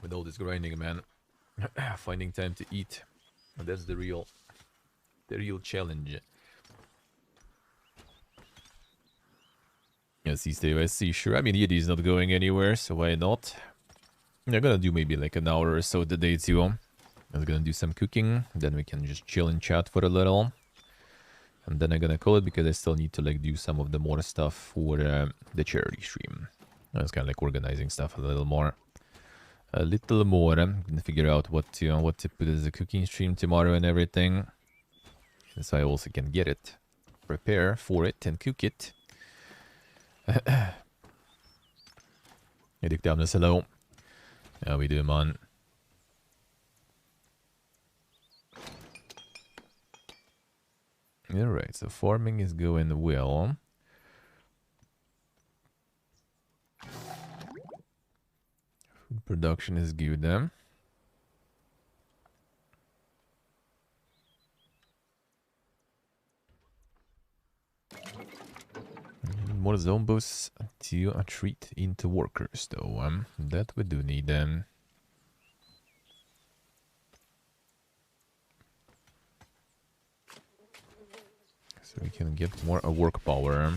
With all this grinding, man. Finding time to eat. That's the real challenge. Yeah, see, Steve, I see. Sure, I mean, Yeti's not going anywhere, so why not? I'm gonna do maybe like an hour or so today too. I'm gonna do some cooking, then we can just chill and chat for a little. And then I'm gonna call it because I still need to like do some of the more stuff for the charity stream. I was kind of like organizing stuff a little more. I'm gonna figure out what to put as a cooking stream tomorrow and everything. So I also can get it, prepare for it and cook it. Hey, Dick Damnus, hello. How we doing, man? Alright, so farming is going well. Food production is good then. More zombos to treat into workers though. That we do need them. So we can get more work power.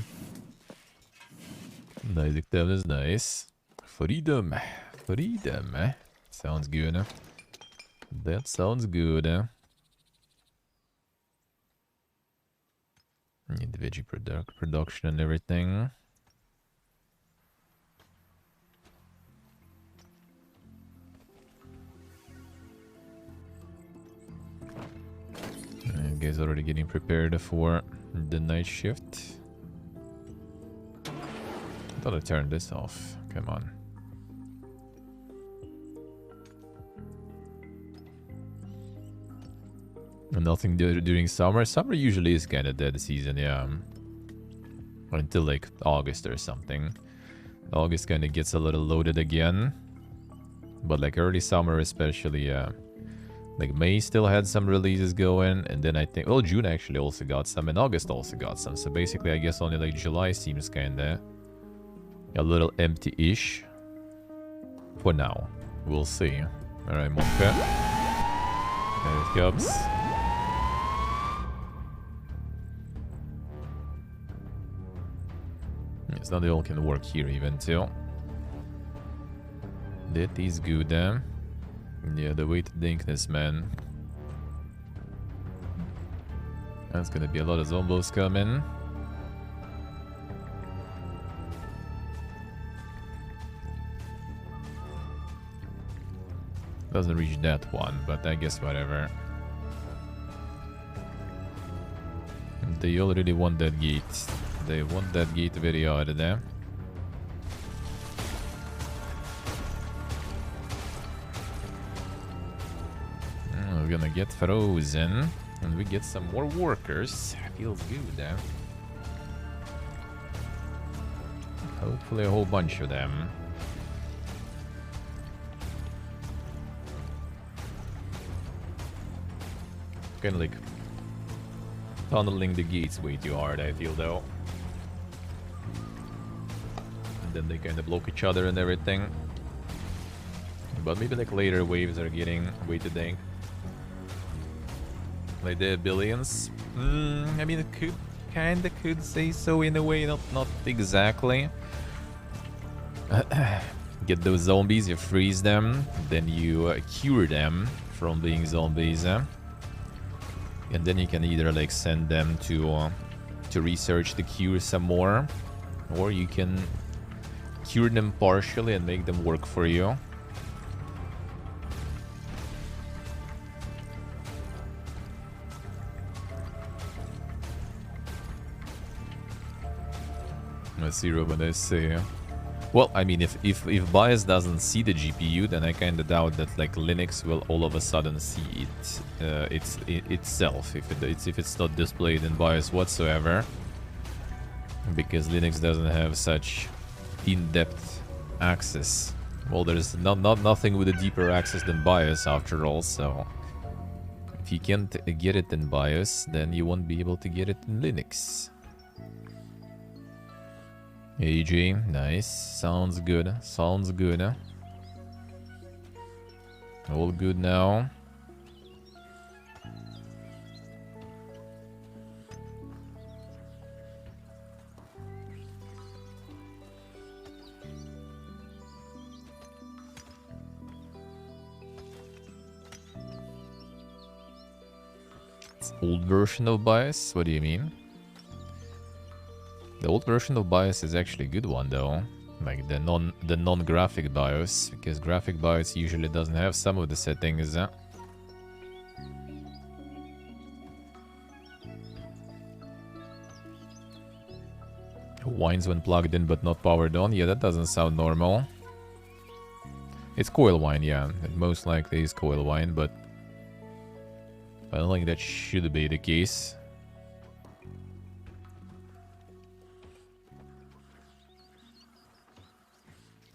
Nice, that is nice. Freedom. Sounds good. That sounds good. Need the veggie production and everything. You guys already getting prepared for the night shift. I thought I turned this off. Come on. Nothing during summer. Summer usually is kind of dead season, yeah. Until like August or something. August kind of gets a little loaded again. But like early summer especially, yeah. Like May still had some releases going, and then I think, well, June actually also got some, and August also got some. So basically, I guess only like July seems kinda a little empty-ish. For now, we'll see. All right, Monka. There it comes. Yes, now they all can work here even too. That is good, yeah, the weighted dankness, man. That's gonna be a lot of zombos coming. Doesn't reach that one, but I guess whatever. They already want that gate. They want that gate very hard there. We're gonna get frozen, and we get some more workers. Feels good, eh? Hopefully a whole bunch of them. Kinda like tunneling the gates way too hard, I feel, though. And then they kind of block each other and everything. But maybe like later waves are getting way too dank. Like the billions. I mean, it could say so in a way, not exactly. Get those zombies, you freeze them, then you cure them from being zombies, and then you can either like send them to research the cure some more, or you can cure them partially and make them work for you. Let's see, Ruben, I say. Well, I mean, if BIOS doesn't see the GPU, then I kind of doubt that like Linux will all of a sudden see it itself if it's not displayed in BIOS whatsoever, because Linux doesn't have such in-depth access. Well, there's nothing with a deeper access than BIOS after all. So if you can't get it in BIOS, then you won't be able to get it in Linux. AJ, nice. Sounds good. Sounds good. All good now. It's old version of BIOS? What do you mean? The old version of BIOS is actually a good one though, like the non-graphic BIOS, because graphic BIOS usually doesn't have some of the settings. Whines when plugged in but not powered on. Yeah, that doesn't sound normal. It's coil whine, yeah. It most likely is coil whine, but I don't think that should be the case.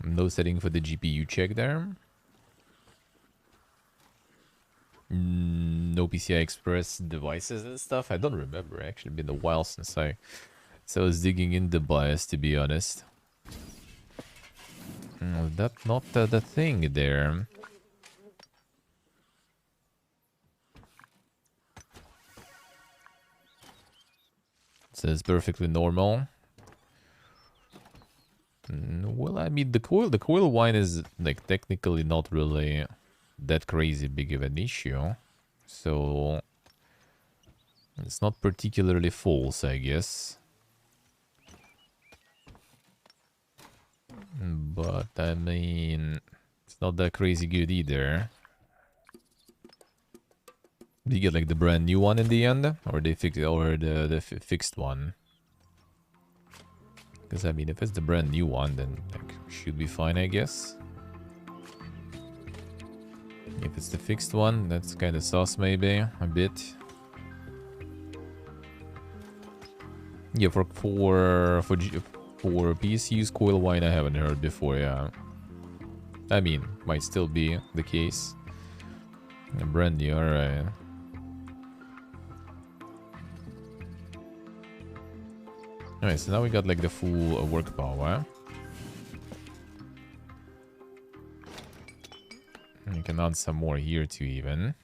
No setting for the GPU check there. No PCI Express devices and stuff. I don't remember. Actually, been a while since I was digging in the BIOS, to be honest. That's not the thing there. It says perfectly normal. Well, I mean, the coil whine is like technically not really that crazy big of an issue, so it's not particularly false, I guess. But I mean, it's not that crazy good either. Do you get like the brand new one in the end, or they fix or the fixed one? Because I mean, if it's the brand new one, then like should be fine, I guess. If it's the fixed one, that's kind of sus, maybe a bit. Yeah, for PSU's coil wine I haven't heard before, yeah. I mean, might still be the case. And brandy, alright. Alright, so now we got like the full work power. And you can add some more here too even.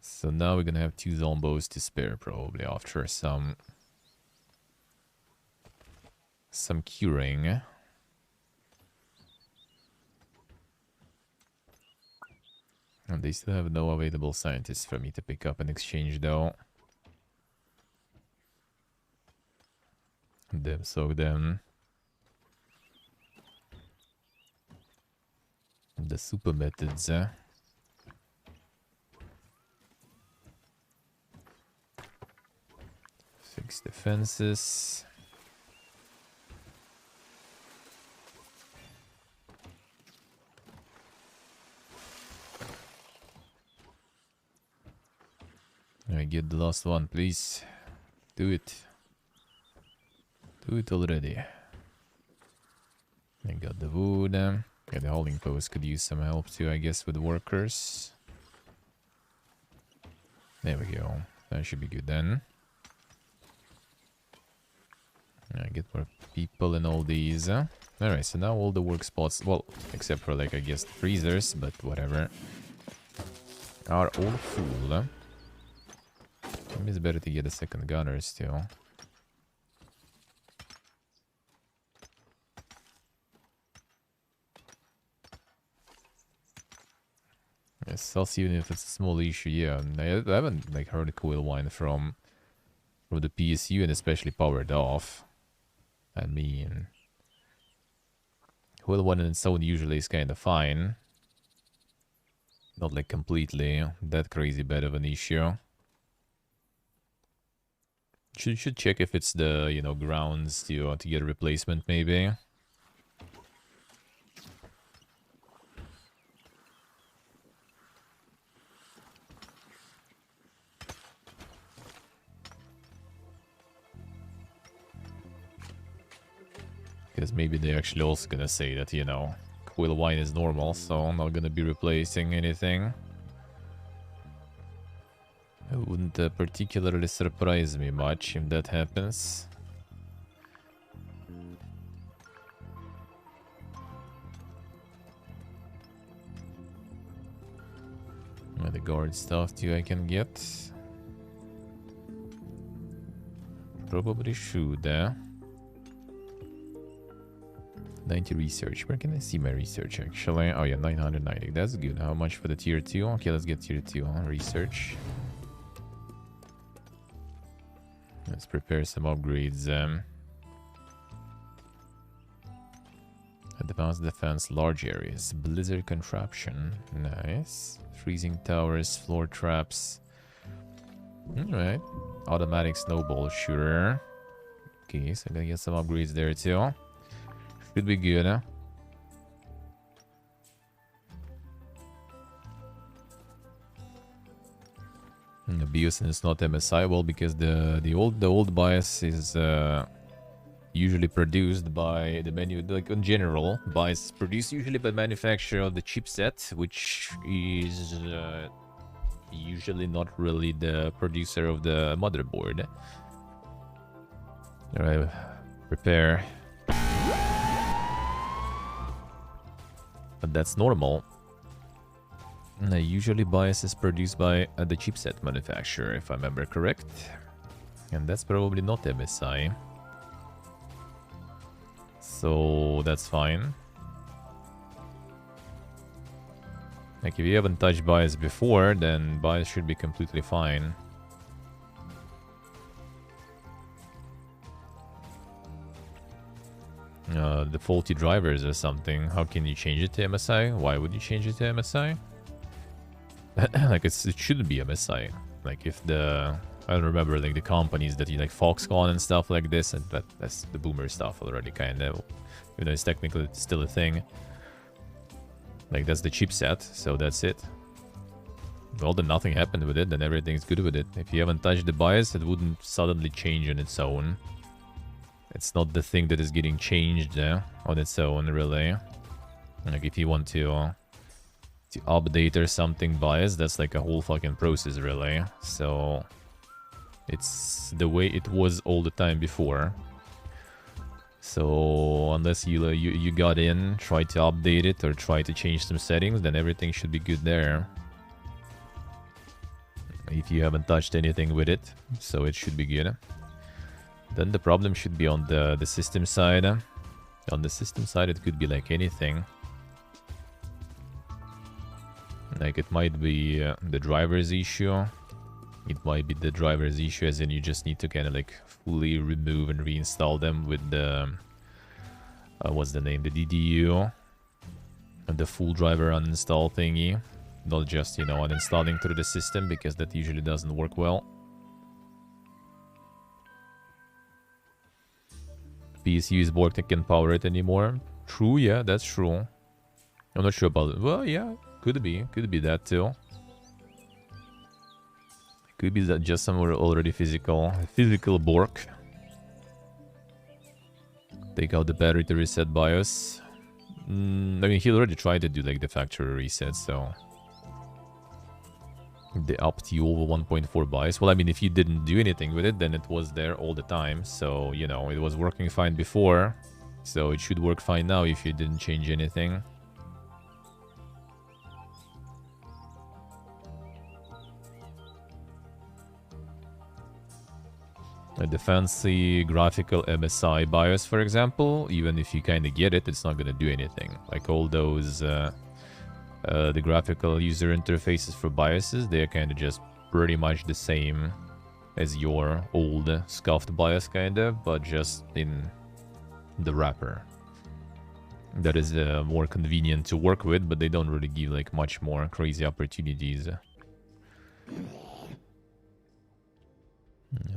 So now we're gonna have 2 zombos to spare probably after some curing. And they still have no available scientists for me to pick up and exchange though. Them so them. The super methods. Fix defenses. I get the last one, please. Do it. Do it already. I got the wood. Yeah, the holding post could use some help too, I guess, with workers. There we go. That should be good then. I get more people in all these. Alright, so now all the work spots, well, except for like, I guess, the freezers, but whatever, are all full. Maybe it's better to get a second gunner still. Yes, I'll see even if it's a small issue, yeah. I haven't like heard a coil wine from the PSU, and especially powered off. I mean, coil wine on its own usually is kind of fine. Not like completely that crazy bad of an issue. Should check if it's the, you know, grounds to get a replacement maybe. Because maybe they're actually also gonna say that, you know, coil wine is normal, so I'm not gonna be replacing anything. It wouldn't particularly surprise me much if that happens. The guard stuff too I can get. Probably should, 90 research. Where can I see my research actually? Oh yeah, 990. That's good. How much for the tier 2? Okay, let's get tier 2 research. Let's prepare some upgrades. Advanced defense, large areas, blizzard contraption, nice. Freezing towers, floor traps. Alright. Automatic snowball shooter. Okay, so I'm gonna get some upgrades there too. Should be good, huh? The Biosin is not MSI, well, because the old bias is usually produced by the menu, like in general, bias is produced usually by manufacturer of the chipset, which is usually not really the producer of the motherboard. Alright, prepare. But that's normal. Usually bias is produced by the chipset manufacturer, if I remember correct. And that's probably not MSI. So that's fine. Like if you haven't touched bias before, then bias should be completely fine. The faulty drivers or something. How can you change it to MSI? Why would you change it to MSI? Like it shouldn't be MSI. Like if I don't remember like the companies that you like Foxconn and stuff like this, and that's the boomer stuff already kind of. Even though it's technically still a thing. Like that's the chipset, so that's it. Well, then nothing happened with it, then everything's good with it. If you haven't touched the BIOS, it wouldn't suddenly change on its own. It's not the thing that is getting changed on its own, really. Like, if you want to update or something BIOS, that's like a whole fucking process, really. So, it's the way it was all the time before. So, unless you got in, tried to update it, or try to change some settings, then everything should be good there. If you haven't touched anything with it, so it should be good. Then the problem should be on the system side. On the system side, it could be like anything. Like, it might be the driver's issue. It might be the driver's issue, as in you just need to kind of like fully remove and reinstall them with the... what's the name? The DDU. And the full driver uninstall thingy. Not just, you know, uninstalling through the system, because that usually doesn't work well. PSU is borked and can't power it anymore. True, yeah, that's true. I'm not sure about it. Well, yeah, could be that too. Could be that just somewhere already physical bork. Take out the battery to reset BIOS. I mean, he already tried to do like the factory reset, so... The up-to over 1.4 BIOS. Well, I mean, if you didn't do anything with it, then it was there all the time. So, you know, it was working fine before. So it should work fine now if you didn't change anything. The fancy graphical MSI BIOS, for example, even if you kind of get it, it's not going to do anything. Like all those... the graphical user interfaces for BIOSes, they're kind of just pretty much the same as your old scuffed BIOS, kind of, but just in the wrapper. That is more convenient to work with, but they don't really give like much more crazy opportunities.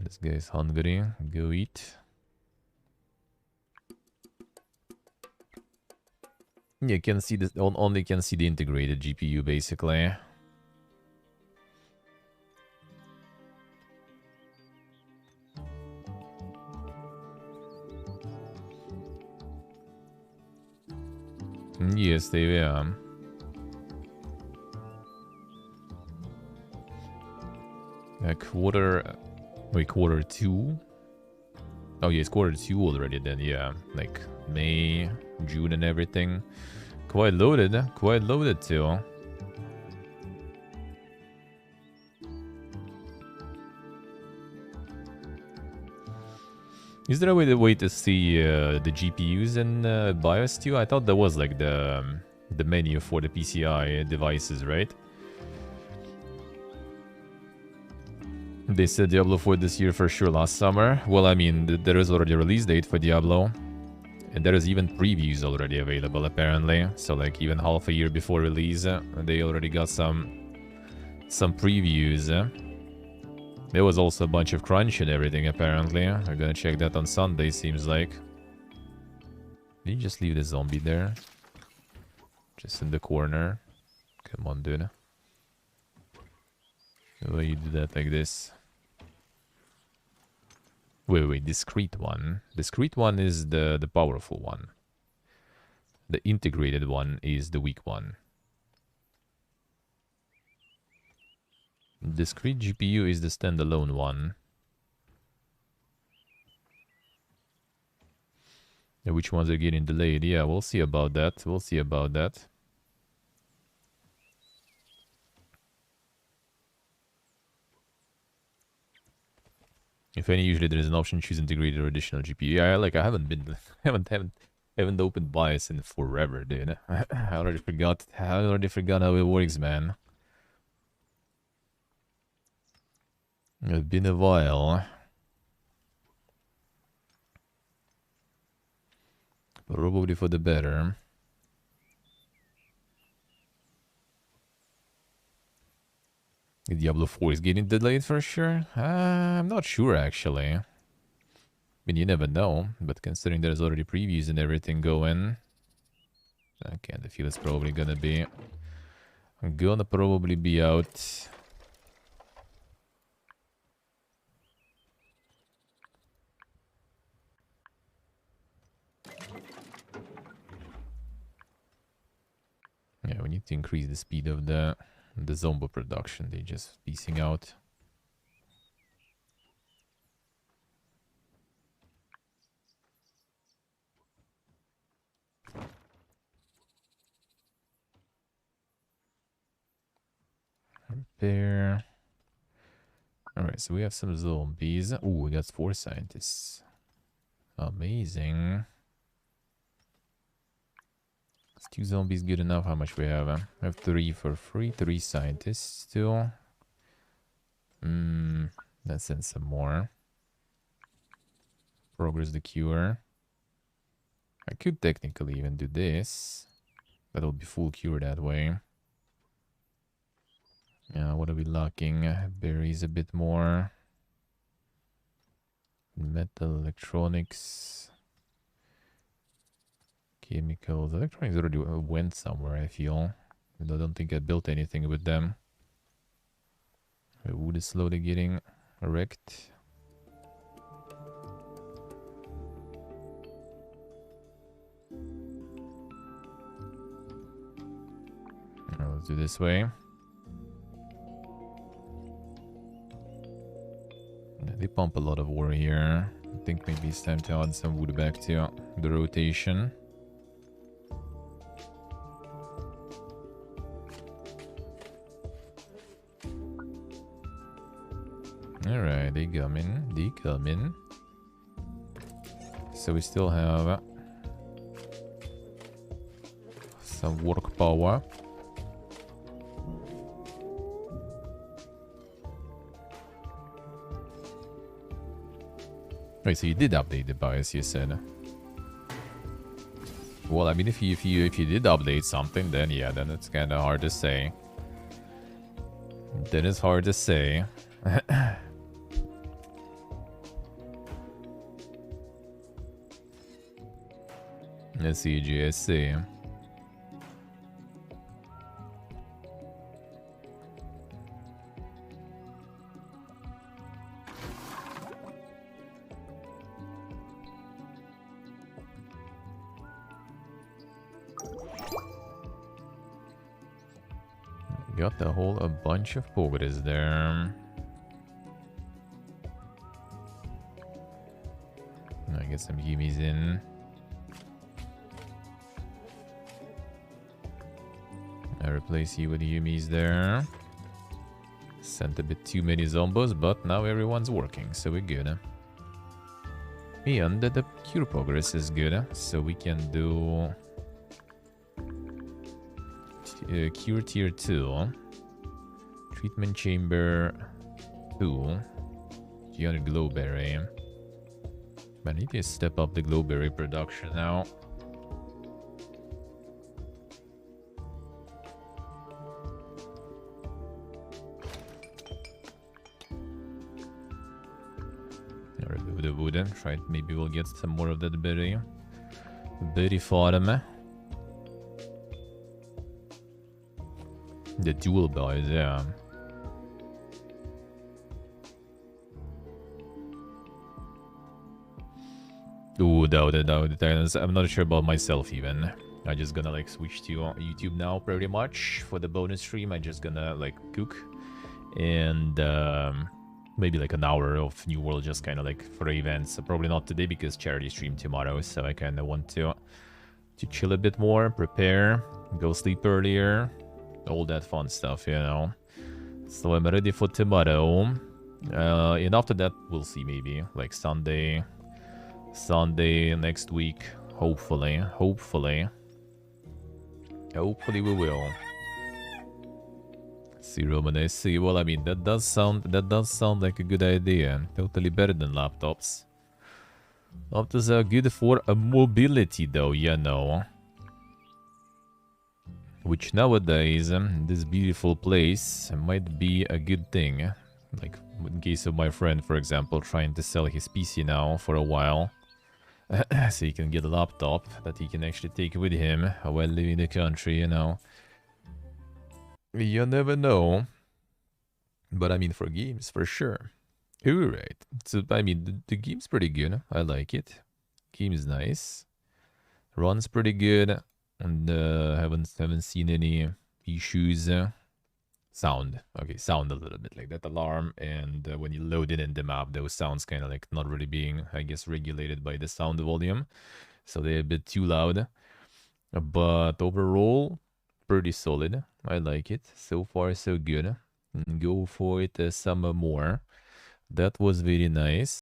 This guy is hungry. Go eat. You can see this, only can see the integrated GPU basically. Yes, they are. Quarter two. Oh yeah, it's quarter two already then, yeah. Like May, June and everything. Quite loaded too. Is there a way to see the GPUs in BIOS too? I thought that was like the menu for the PCI devices, right? They said Diablo 4 this year for sure last summer. Well, I mean, there is already a release date for Diablo. And there is even previews already available, apparently. So, like, even half a year before release, they already got some previews. There was also a bunch of crunch and everything, apparently. We're gonna check that on Sunday, seems like. Did you just leave the zombie there? Just in the corner. Come on, dude. Why you do that like this? Wait, discrete one. Discrete one is the powerful one. The integrated one is the weak one. Discrete GPU is the standalone one. And which ones are getting delayed? Yeah, we'll see about that. We'll see about that. If any, usually there is an option to choose integrated or additional GPU. Yeah, like I haven't opened BIOS in forever, dude. I already forgot how it works, man. It's been a while. Probably for the better. Diablo 4 is getting delayed for sure? I'm not sure, actually. I mean, you never know, but considering there's already previews and everything going, I kind of feel it's probably gonna be I'm gonna probably be out. Yeah, we need to increase the speed of the zombie production. They're just piecing out. Repair. Alright, so we have some zombies. Oh, we got 4 scientists. Amazing. Is 2 zombies good enough? How much we have? We have 3 for free. 3 scientists still. Let's send some more. Progress the cure. I could technically even do this. That'll be full cure that way. Yeah, what are we lacking? Berries a bit more. Metal, electronics. Chemicals. Electronics already went somewhere, I feel. I don't think I built anything with them. The wood is slowly getting wrecked. Let's do this way. They pump a lot of ore here. I think maybe it's time to add some wood back to the rotation. Alright, they come in. They come in. So we still have some work power. Wait, so you did update the BIOS, you said? Well, I mean, if you did update something, then yeah, then it's kind of hard to say. Then it's hard to say. Let's see, GSC. Got a bunch of progress there. I get some Yumis in. I replace you with Yumis there. Sent a bit too many zombos, but now everyone's working, so we're good. And the cure progress is good, so we can do cure tier 2, treatment chamber 2, 300 glowberry. But I need to step up the glowberry production now. Remove the wood. Try it. Maybe we'll get some more of that berry. Berry farm. The dual buys, yeah. Ooh, I'm not sure about myself even. I'm just gonna like switch to YouTube now pretty much for the bonus stream. I'm just gonna like cook and maybe like an hour of New World just kind of like for events. So probably not today because charity stream tomorrow, so I kind of want to chill a bit more, prepare, go sleep earlier. All that fun stuff, you know. So I'm ready for tomorrow. And after that, we'll see maybe. Like Sunday next week. Hopefully we will. See, Roman, I see. Well, I mean, that does sound like a good idea. Totally better than laptops. Laptops are good for mobility, though, you know. Which nowadays, this beautiful place might be a good thing. Like, in case of my friend, for example, trying to sell his PC now for a while. So he can get a laptop that he can actually take with him while leaving the country, you know. You never know. But I mean, for games, for sure. Alright. So, I mean, the game's pretty good. I like it. Game's nice. Runs pretty good. And haven't seen any issues. Sound. Okay, sound a little bit like that alarm. And when you load it in the map, those sounds kind of like not really being, I guess, regulated by the sound volume. So they're a bit too loud. But overall, pretty solid. I like it. So far, so good. Go for it some more. That was very nice.